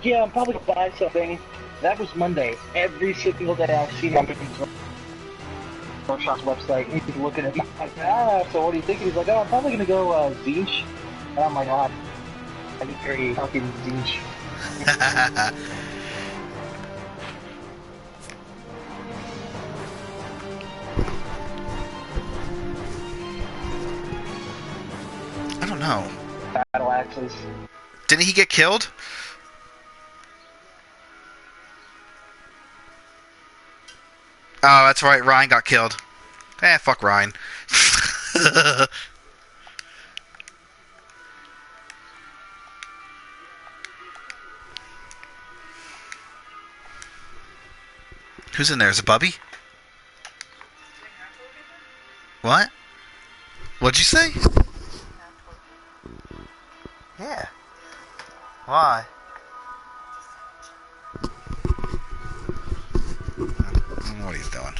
yeah, I'm probably gonna buy something. That was Monday. Every single day I've seen him on Workshop's website. He's looking at me like, so what do you think? He's like, I'm probably gonna go Zinch. And I'm like, I get very fucking Zinch.
I don't know.
Battle axes.
Didn't he get killed? Oh, that's right. Ryan got killed. Fuck Ryan. Who's in there? Is it Bubby? What? What'd you say? Yeah. Why? what he's doing.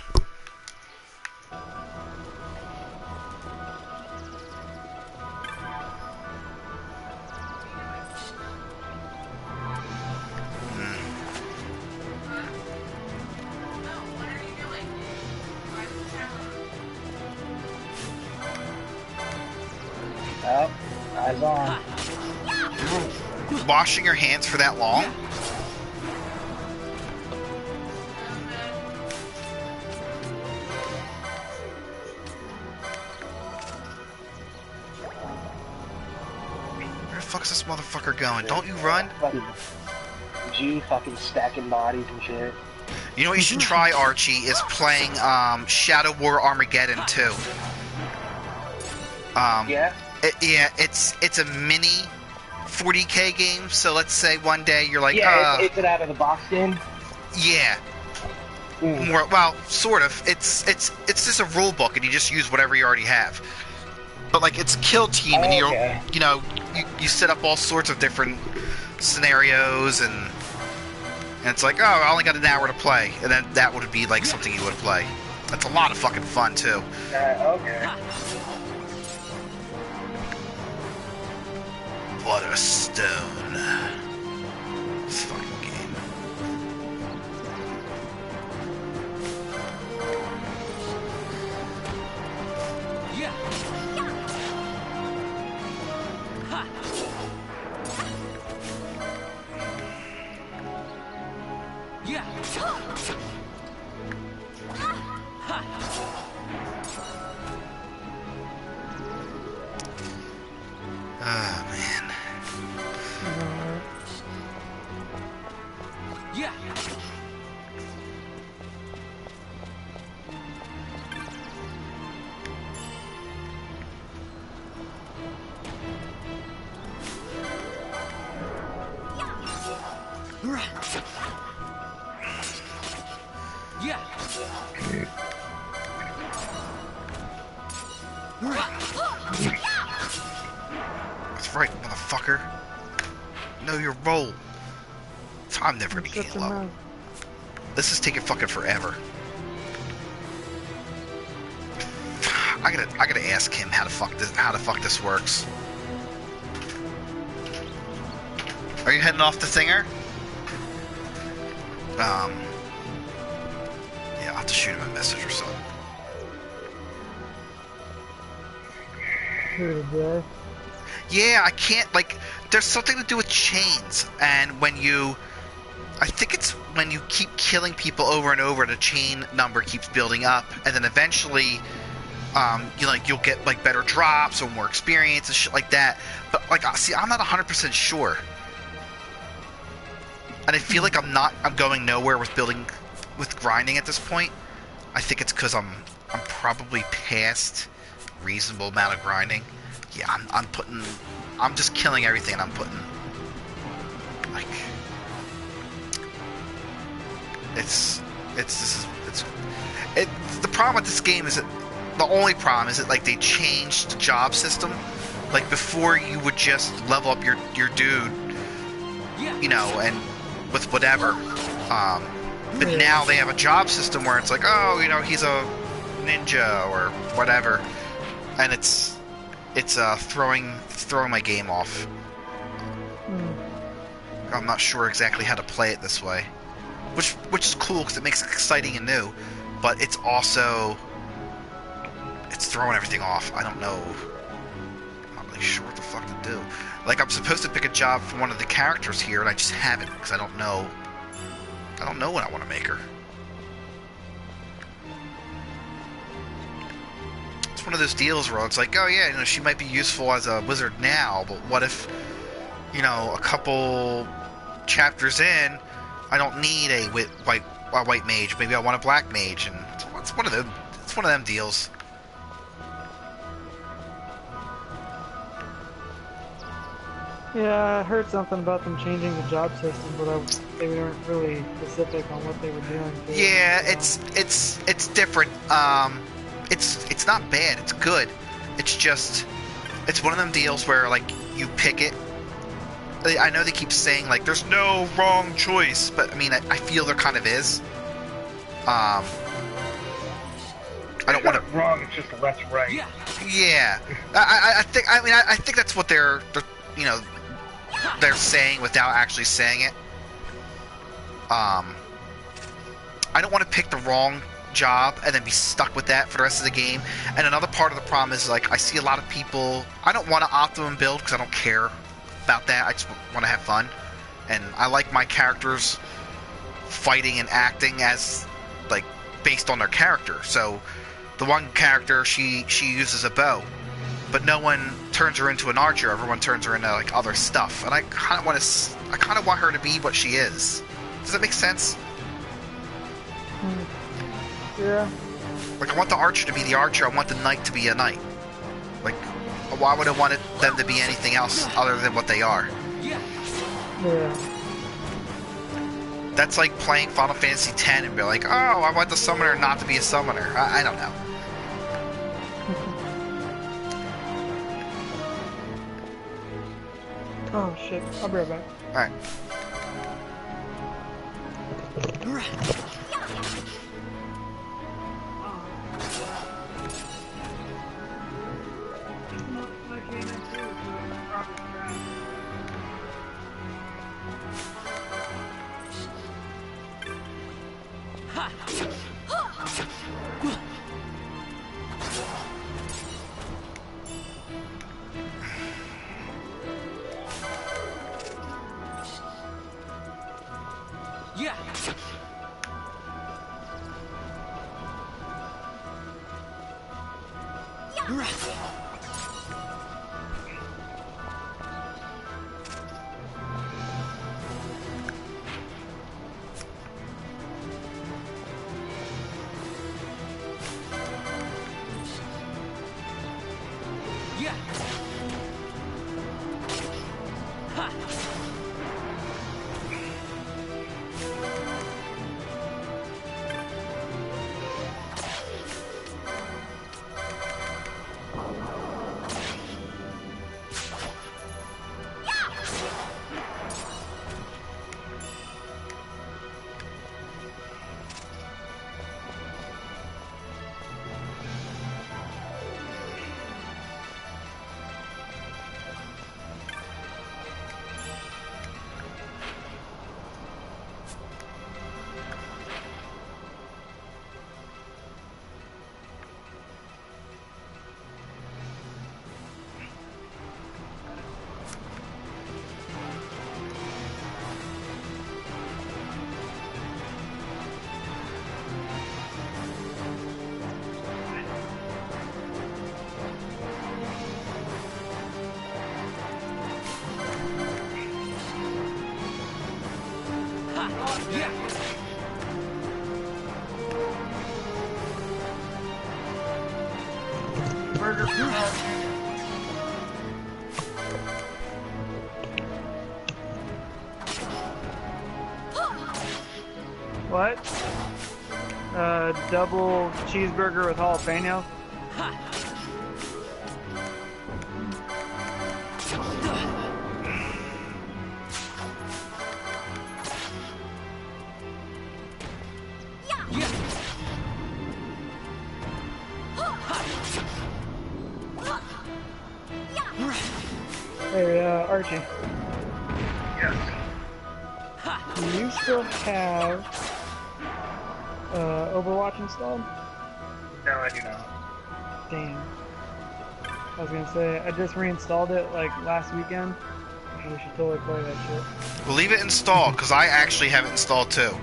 Oh, eyes on.
Washing your hands for that long? Where the fuck's this motherfucker going? Don't you run?
G fucking stacking bodies and shit.
You know what you should try, Archie, is playing Shadow War Armageddon 2.
Yeah?
It's a mini 40k game, so let's say one day you're like,
yeah, it's an out of the box game.
Yeah. More, well, sort of. It's just a rule book, and you just use whatever you already have. But like, it's a kill team, and you set up all sorts of different scenarios, and it's like, oh, I only got an hour to play, and then that would be like something you would play. That's a lot of fucking fun too.
Okay.
What a stone. This fucking game.
Yeah. Ha. Yeah. Ha.
Oh, man.
Yeah. Yeah.
That's right, motherfucker. Know your role. I'm never gonna get low. This is taking fucking forever. I gotta ask him how the fuck this works. Are you heading off the thinger? Yeah, I'll have to shoot him a message or something. Yeah, I can't, like, there's something to do with chains, and I think it's when you keep killing people over and over, the chain number keeps building up, and then eventually, you'll get, like, better drops or more experience and shit like that, but, like, see, I'm not 100% sure. And I feel like I'm going nowhere with grinding at this point. I think it's because I'm probably past reasonable amount of grinding. Yeah, I'm just killing everything, and I'm putting, like, the problem with this game is that like they changed the job system. Like before, you would just level up your dude, and with whatever. But now they have a job system where it's like, oh, he's a ninja or whatever, and it's throwing my game off. I'm not sure exactly how to play it this way, which is cool because it makes it exciting and new, but it's also throwing everything off. I don't know. I'm not really sure what the fuck to do. Like, I'm supposed to pick a job for one of the characters here, and I just haven't because I don't know what I want to make her. It's one of those deals where it's like, oh yeah, she might be useful as a wizard now, but what if, a couple chapters in, I don't need a white mage. Maybe I want a black mage, and it's one of them. It's one of them deals.
Yeah, I heard something about them changing the job system, but they weren't really specific on what they were doing.
Yeah, it's different. It's not bad. It's good. It's one of them deals where like you pick it. I know they keep saying like there's no wrong choice, but I mean I feel there kind of is. I don't want to.
Wrong. It's just less right.
Yeah.
Yeah, I think. I mean, I think that's what they're you know they're saying without actually saying it. I don't want to pick the wrong job and then be stuck with that for the rest of the game. And another part of the problem is, like, I see a lot of people. I don't want to optimum build because I don't care about that. I just want to have fun, and I like my characters fighting and acting as like based on their character. So the one character, she uses a bow, but no one turns her into an archer. Everyone turns her into like other stuff, and I kind of want her to be what she is. Does that make sense?
Yeah.
Like, I want the archer to be the archer. I want the knight to be a knight. Like, why would I want them to be anything else other than what they are?
Yeah.
Yeah.
That's like playing Final Fantasy X and be like, oh, I want the summoner not to be a summoner. I don't know.
Oh shit. I'll be right back.
Alright.
Yeah. Yeah. Ha. Yeah.
Burger. What? Double cheeseburger with jalapeno. Hey, Archie.
Yes.
Do you still have Overwatch installed?
No, I do not.
Damn. I was gonna say, I just reinstalled it like last weekend. And we should totally play that shit.
Well, leave it installed, because I actually have it installed too.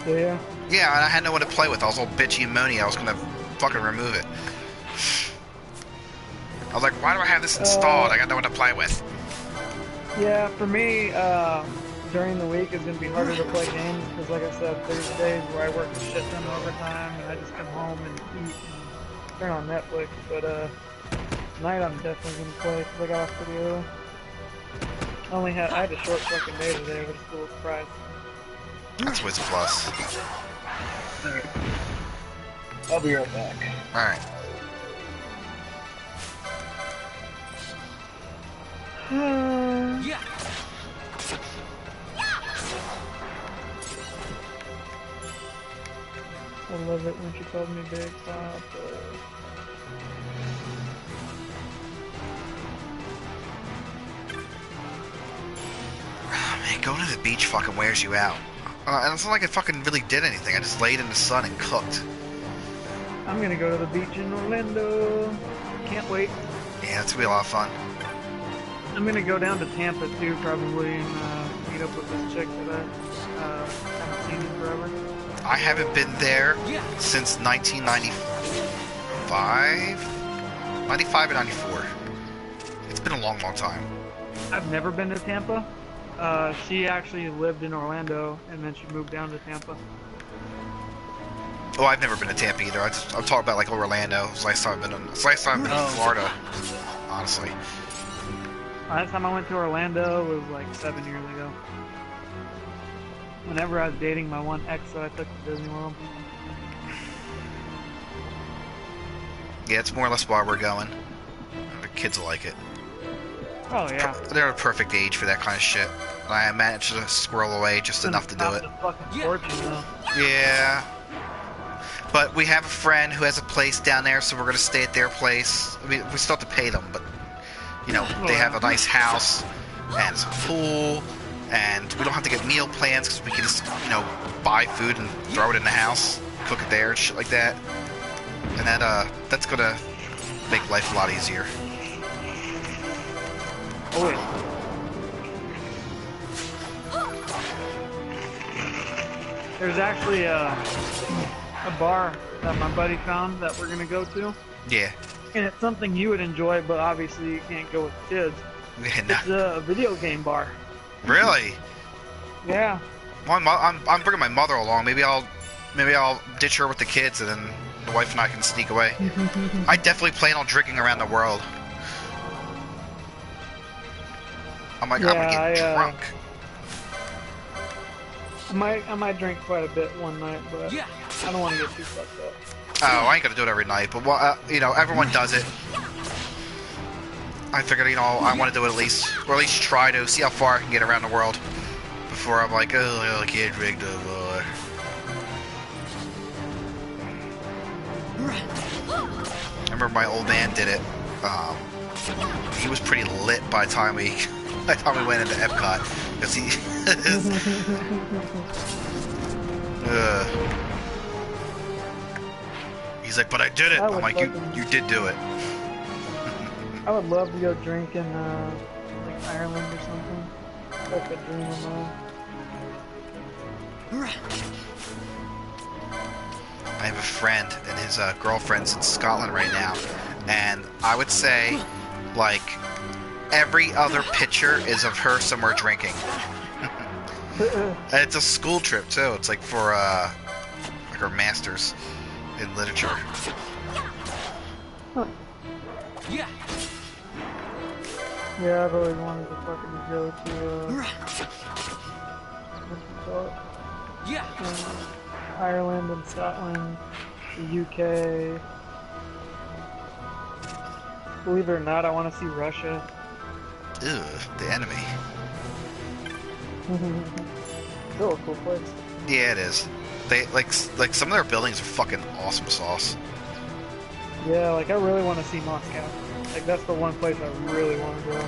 Do ya?
Yeah, and I had no one to play with. I was all bitchy and moany. I was gonna fucking remove it. I was like, why do I have this installed? I got no one to play with.
Yeah, for me, during the week it's gonna be harder to play games because, like I said, there's days where I work a shit ton of overtime and I just come home and eat and turn on Netflix. But tonight I'm definitely gonna play because I got off pretty early. I had a short fucking day today, which is a little surprise.
That's always a plus.
I'll be right back.
Alright.
Yeah.
I love it when she calls me Big Papa.
Man, going to the beach fucking wears you out. And it's not like I fucking really did anything. I just laid in the sun and cooked.
I'm gonna go to the beach in Orlando. Can't wait.
Yeah, it's gonna be a lot of fun.
I'm gonna go down to Tampa too, probably, and meet up with this chick that I haven't seen in forever.
I haven't been there
Yeah.
since 1995? 95 and 94. It's been a long, long time.
I've never been to Tampa. She actually lived in Orlando, and then she moved down to Tampa.
Oh, I've never been to Tampa either. I'm talking about like Orlando. It's the last time I've been in Florida, honestly.
Last time I went to Orlando was like 7 years ago. Whenever I was dating my one ex that I took to Disney World.
Yeah, it's more or less why we're going. The kids will like it.
Oh yeah.
They're a perfect age for that kind of shit. I managed to squirrel away just enough to do it.
Cost a fucking fortune though.
Yeah. But we have a friend who has a place down there, so we're going to stay at their place. I mean, we still have to pay them, but, you know, they have a nice house, and it's a pool, and we don't have to get meal plans, because we can just, you know, buy food and throw it in the house, cook it there, and shit like that. And that's going to make life a lot easier.
Oh yeah. There's actually a bar that my buddy found that we're gonna go to,
Yeah.
and it's something you would enjoy, but obviously you can't go with kids. It's a video game bar.
Really?
Yeah.
Well, I'm bringing my mother along. Maybe I'll ditch her with the kids, and then the wife and I can sneak away. I definitely plan on drinking around the world. I'm gonna get drunk.
I might drink quite a bit one night, but
Yeah.
I don't want to get too fucked up.
Oh, I ain't gonna do it every night, but you know, everyone does it. I figured, you know, I want to do it at least try to see how far I can get around the world before I'm like, oh, I can't drink no more. I remember my old man did it. He was pretty lit by the time we went into Epcot, because he. He's like, but I did it. I'm like, you did do it.
I would love to go drink in like Ireland or something. Like a dream of mine.
I have a friend, and his girlfriend's in Scotland right now, and I would say, like, every other picture is of her somewhere drinking. And it's a school trip too. It's like for like her master's in literature.
Huh.
Yeah.
Yeah, I've always wanted to fucking go to what's it called?
Yeah.
Ireland and Scotland, the UK. Believe it or not, I want to see Russia.
Ew, the enemy.
Still a cool place.
Yeah, it is. They like some of their buildings are fucking awesome sauce.
Yeah, like I really want to see Moscow. Like that's the one place I really want to go.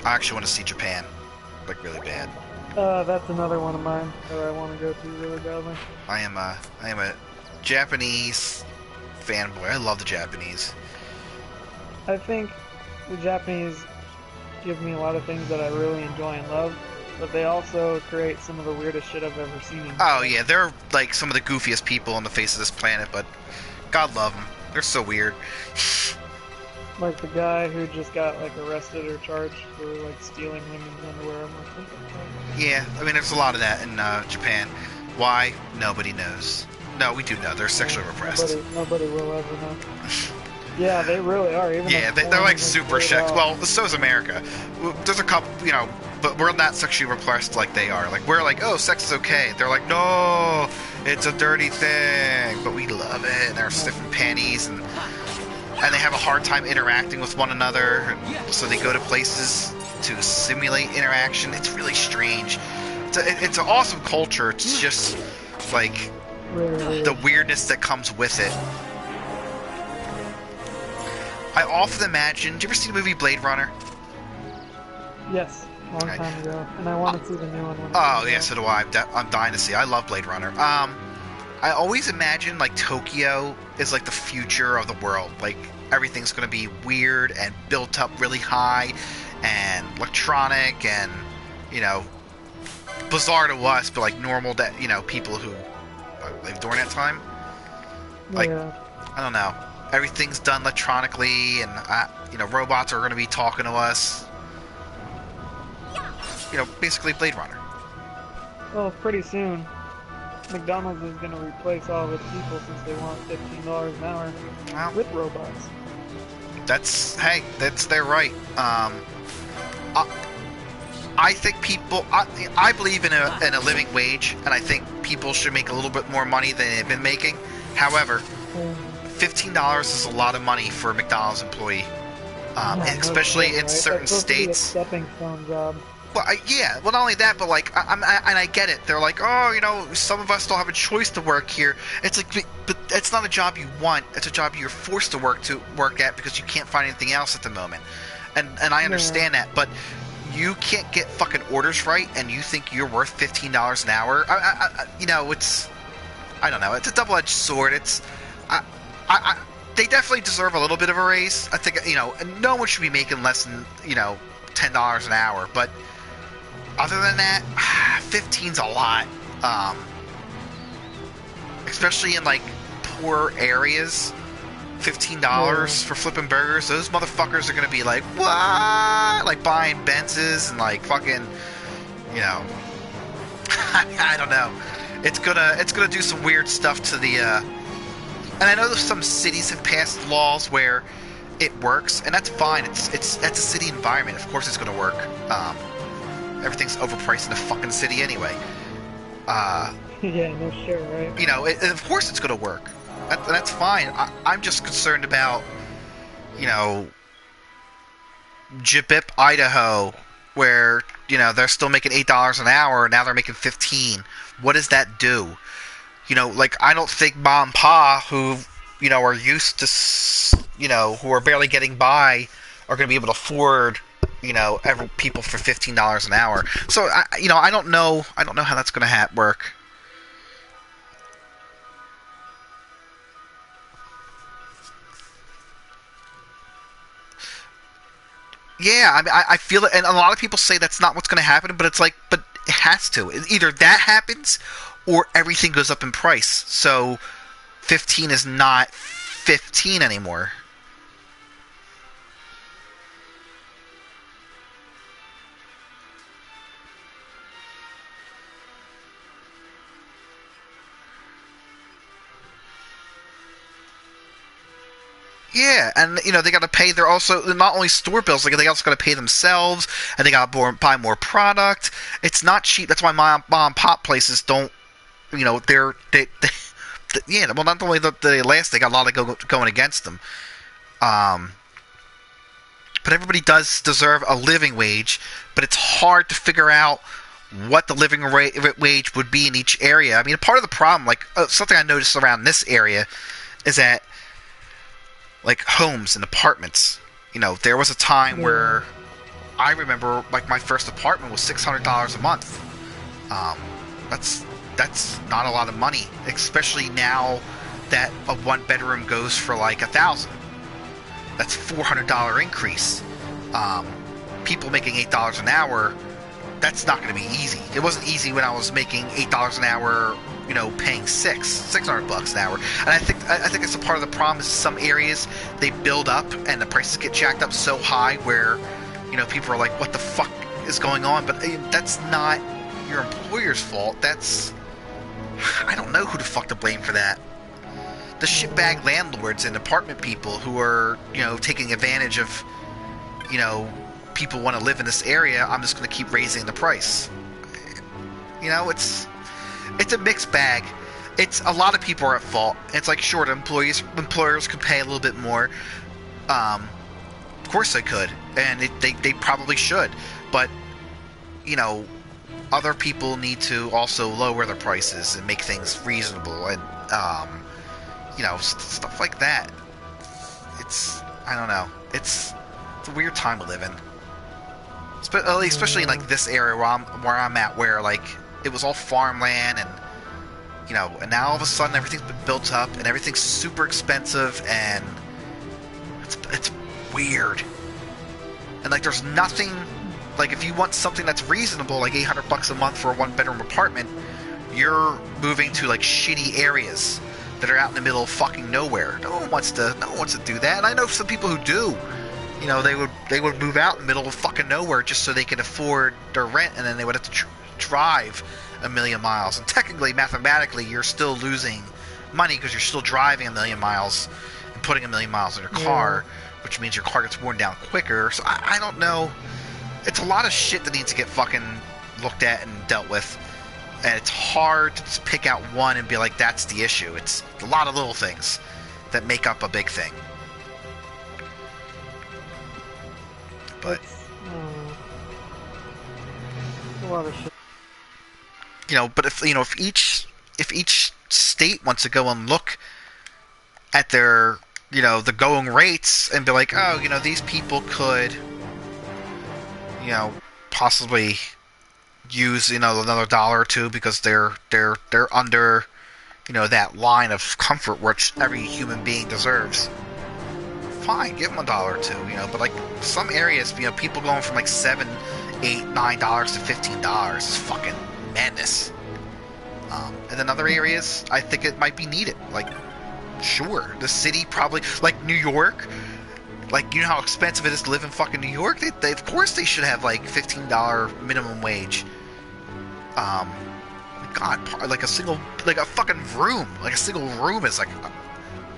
I actually want to see Japan, like really bad.
That's another one of mine that I want to go to really badly.
I am a Japanese fanboy. I love the Japanese.
I think the Japanese give me a lot of things that I really enjoy and love, but they also create some of the weirdest shit I've ever seen.
Oh yeah, they're like some of the goofiest people on the face of this planet, but God love them. They're so weird.
Like the guy who just got like arrested or charged for like stealing women's underwear. I'm like, what the fuck?
Yeah, I mean there's a lot of that in Japan. Why? Nobody knows. No, we do know. They're sexually repressed.
Nobody will ever know. Yeah, they really are. Even
Yeah, they're like super sex. Well, so is America. There's a couple, you know, but we're not sexually repressed like they are. Like we're like, oh, sex is okay. They're like, no, it's a dirty thing. But we love it. And they're stiff in panties and and they have a hard time interacting with one another, so they go to places to simulate interaction. It's really strange. It's an awesome culture. It's just like the weirdness that comes with it. I often imagine. Did you ever see the movie Blade Runner?
Yes, long time ago, and I want to see the new one.
Oh yeah, so do I. I'm dying to see. I love Blade Runner. I always imagine like Tokyo is like the future of the world. Like everything's going to be weird and built up really high and electronic and, you know, bizarre to us, but like normal to, you know, people who lived during that time. Like, I don't know. Everything's done electronically and, you know, robots are going to be talking to us. You know, basically Blade Runner.
Well, pretty soon. McDonald's is going to replace all of its people since they want $15 an hour with robots. That's
their right. I think people. I believe in a living wage, and I think people should make a little bit more money than they've been making. However, $15 is a lot of money for a McDonald's employee, especially in certain states.
It's a stepping stone job.
Well, yeah. Well, not only that, but like, I get it. They're like, oh, you know, some of us don't have a choice to work here. It's like, but it's not a job you want. It's a job you're forced to work at because you can't find anything else at the moment. And I understand that, but you can't get fucking orders right, and you think you're worth $15 an hour. You know, I don't know. It's a double-edged sword. They definitely deserve a little bit of a raise. I think, you know, no one should be making less than, you know, $10 an hour, but other than that, 15's a lot. Especially in like poor areas, $15 for flipping burgers. Those motherfuckers are gonna be like, what? Like buying Benzes and like fucking, you know, I don't know. It's gonna do some weird stuff to the. And I know that some cities have passed laws where it works, and that's fine. That's a city environment. Of course, it's gonna work. Everything's overpriced in the fucking city anyway.
Yeah, no shit, right?
You know, of course it's going to work. That's fine. I'm just concerned about, you know, Jibip, Idaho, where, you know, they're still making $8 an hour, and now they're making $15. What does that do? You know, like, I don't think mom and pa, who, you know, are used to, you know, who are barely getting by, are going to be able to afford, you know, people for $15 an hour. So, you know, I don't know how that's going to work. Yeah, I mean, I feel it, and a lot of people say that's not what's going to happen, but it's like, but it has to. Either that happens, or everything goes up in price. So, 15 is not 15 anymore. Yeah, and you know they got to pay. They're also not only store bills; they also got to pay themselves, and they got to buy more product. It's not cheap. That's why mom and pop places don't. You know, they yeah. Well, not only the last, they got a lot of going against them. But everybody does deserve a living wage. But it's hard to figure out what the living wage would be in each area. I mean, part of the problem, like something I noticed around this area, is that. Like homes and apartments, you know, there was a time where I remember, like, my first apartment was $600 a month. That's not a lot of money, especially now that a one bedroom goes for like $1,000. That's $400 increase. People making $8 an hour, that's not going to be easy. It wasn't easy when I was making $8 an hour. You know, paying $600 an hour, and I think it's a part of the problem. Is some areas they build up and the prices get jacked up so high where, you know, people are like, "What the fuck is going on?" But that's not your employer's fault. I don't know who the fuck to blame for that. The shitbag landlords and apartment people who are, you know, taking advantage of, you know, people want to live in this area. I'm just going to keep raising the price. You know, it's a mixed bag. It's a lot of people are at fault. It's like, sure, employers could pay a little bit more, Of course they could, and they probably should, but other people need to also lower their prices and make things reasonable, and stuff like that. I don't know. It's a weird time to live in, especially in like this area where I'm at, where like it was all farmland, and and now all of a sudden everything's been built up and everything's super expensive, and it's weird. And like there's nothing, like if you want something that's reasonable, like $800 a month for a 1-bedroom apartment, you're moving to like shitty areas that are out in the middle of fucking nowhere. No one wants to do that. And I know some people who do. They would move out in the middle of fucking nowhere just so they can afford their rent, and then they would have to drive a million miles. And technically, mathematically, you're still losing money because you're still driving a million miles and putting a million miles in your car, which means your car gets worn down quicker. So I don't know. It's a lot of shit that needs to get fucking looked at and dealt with. And it's hard to just pick out one and be like, that's the issue. It's a lot of little things that make up a big thing. But
a lot of shit.
But if each state wants to go and look at their the going rates and be like, oh, these people could possibly use another dollar or two because they're under that line of comfort which every human being deserves. Fine, give them a dollar or two, but like some areas, people going from like $7, $8, $9 to $15 is fucking madness. And then other areas, I think it might be needed. Like, sure, the city probably, like New York, like how expensive it is to live in fucking New York. They of course they should have like $15 minimum wage. God, like a fucking room, like a single room is like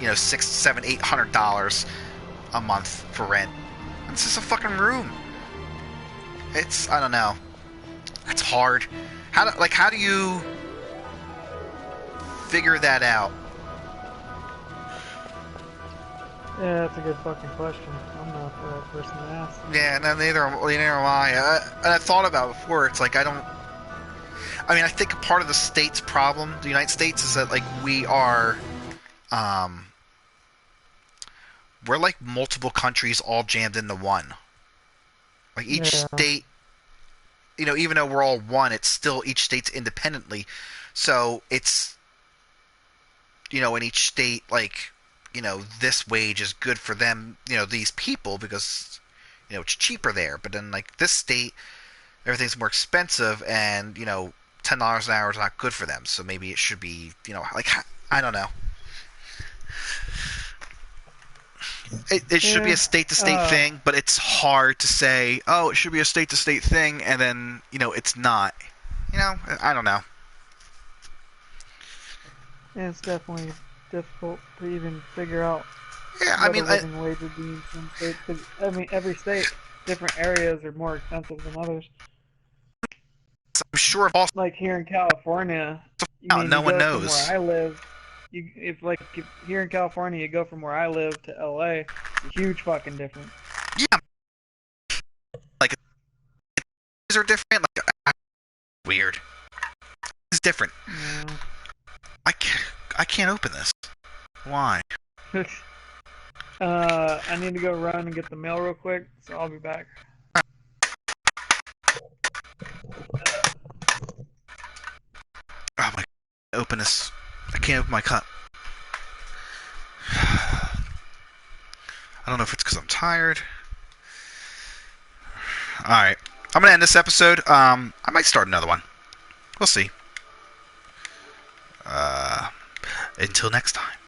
$600, $700, $800 a month for rent. It's just a fucking room. I don't know. It's hard. How do you figure that out?
Yeah, that's a good fucking question. I'm not the right person to ask.
Yeah, no, neither am I. And I thought about it before. It's like I think part of the state's problem, the United States, is that like we are, we're like multiple countries all jammed into one. Like each state, even though we're all one, it's still each state's independently. So it's, in each state, like, this wage is good for them, these people, because, it's cheaper there. But then, like, this state, everything's more expensive, and, $10 an hour is not good for them. So maybe it should be, like, I don't know. It should be a state-to-state thing, but it's hard to say, oh, it should be a state-to-state thing, and then, it's not. I don't know.
Yeah, it's definitely difficult to even figure out
what
a living wage would be in some states. 'Cause, every state, different areas are more expensive than others.
I'm sure if all...
Like here in California,
no one knows.
From where I live, if here in California, you go from where I live to LA, it's a huge fucking difference.
Yeah. Like, these are different. Like, weird. It's different.
Yeah.
I can't open this. Why?
I need to go run and get the mail real quick, so I'll be back.
Oh my! Open this. I can't open my cup. I don't know if it's because I'm tired. Alright. I'm going to end this episode. I might start another one. We'll see. Until next time.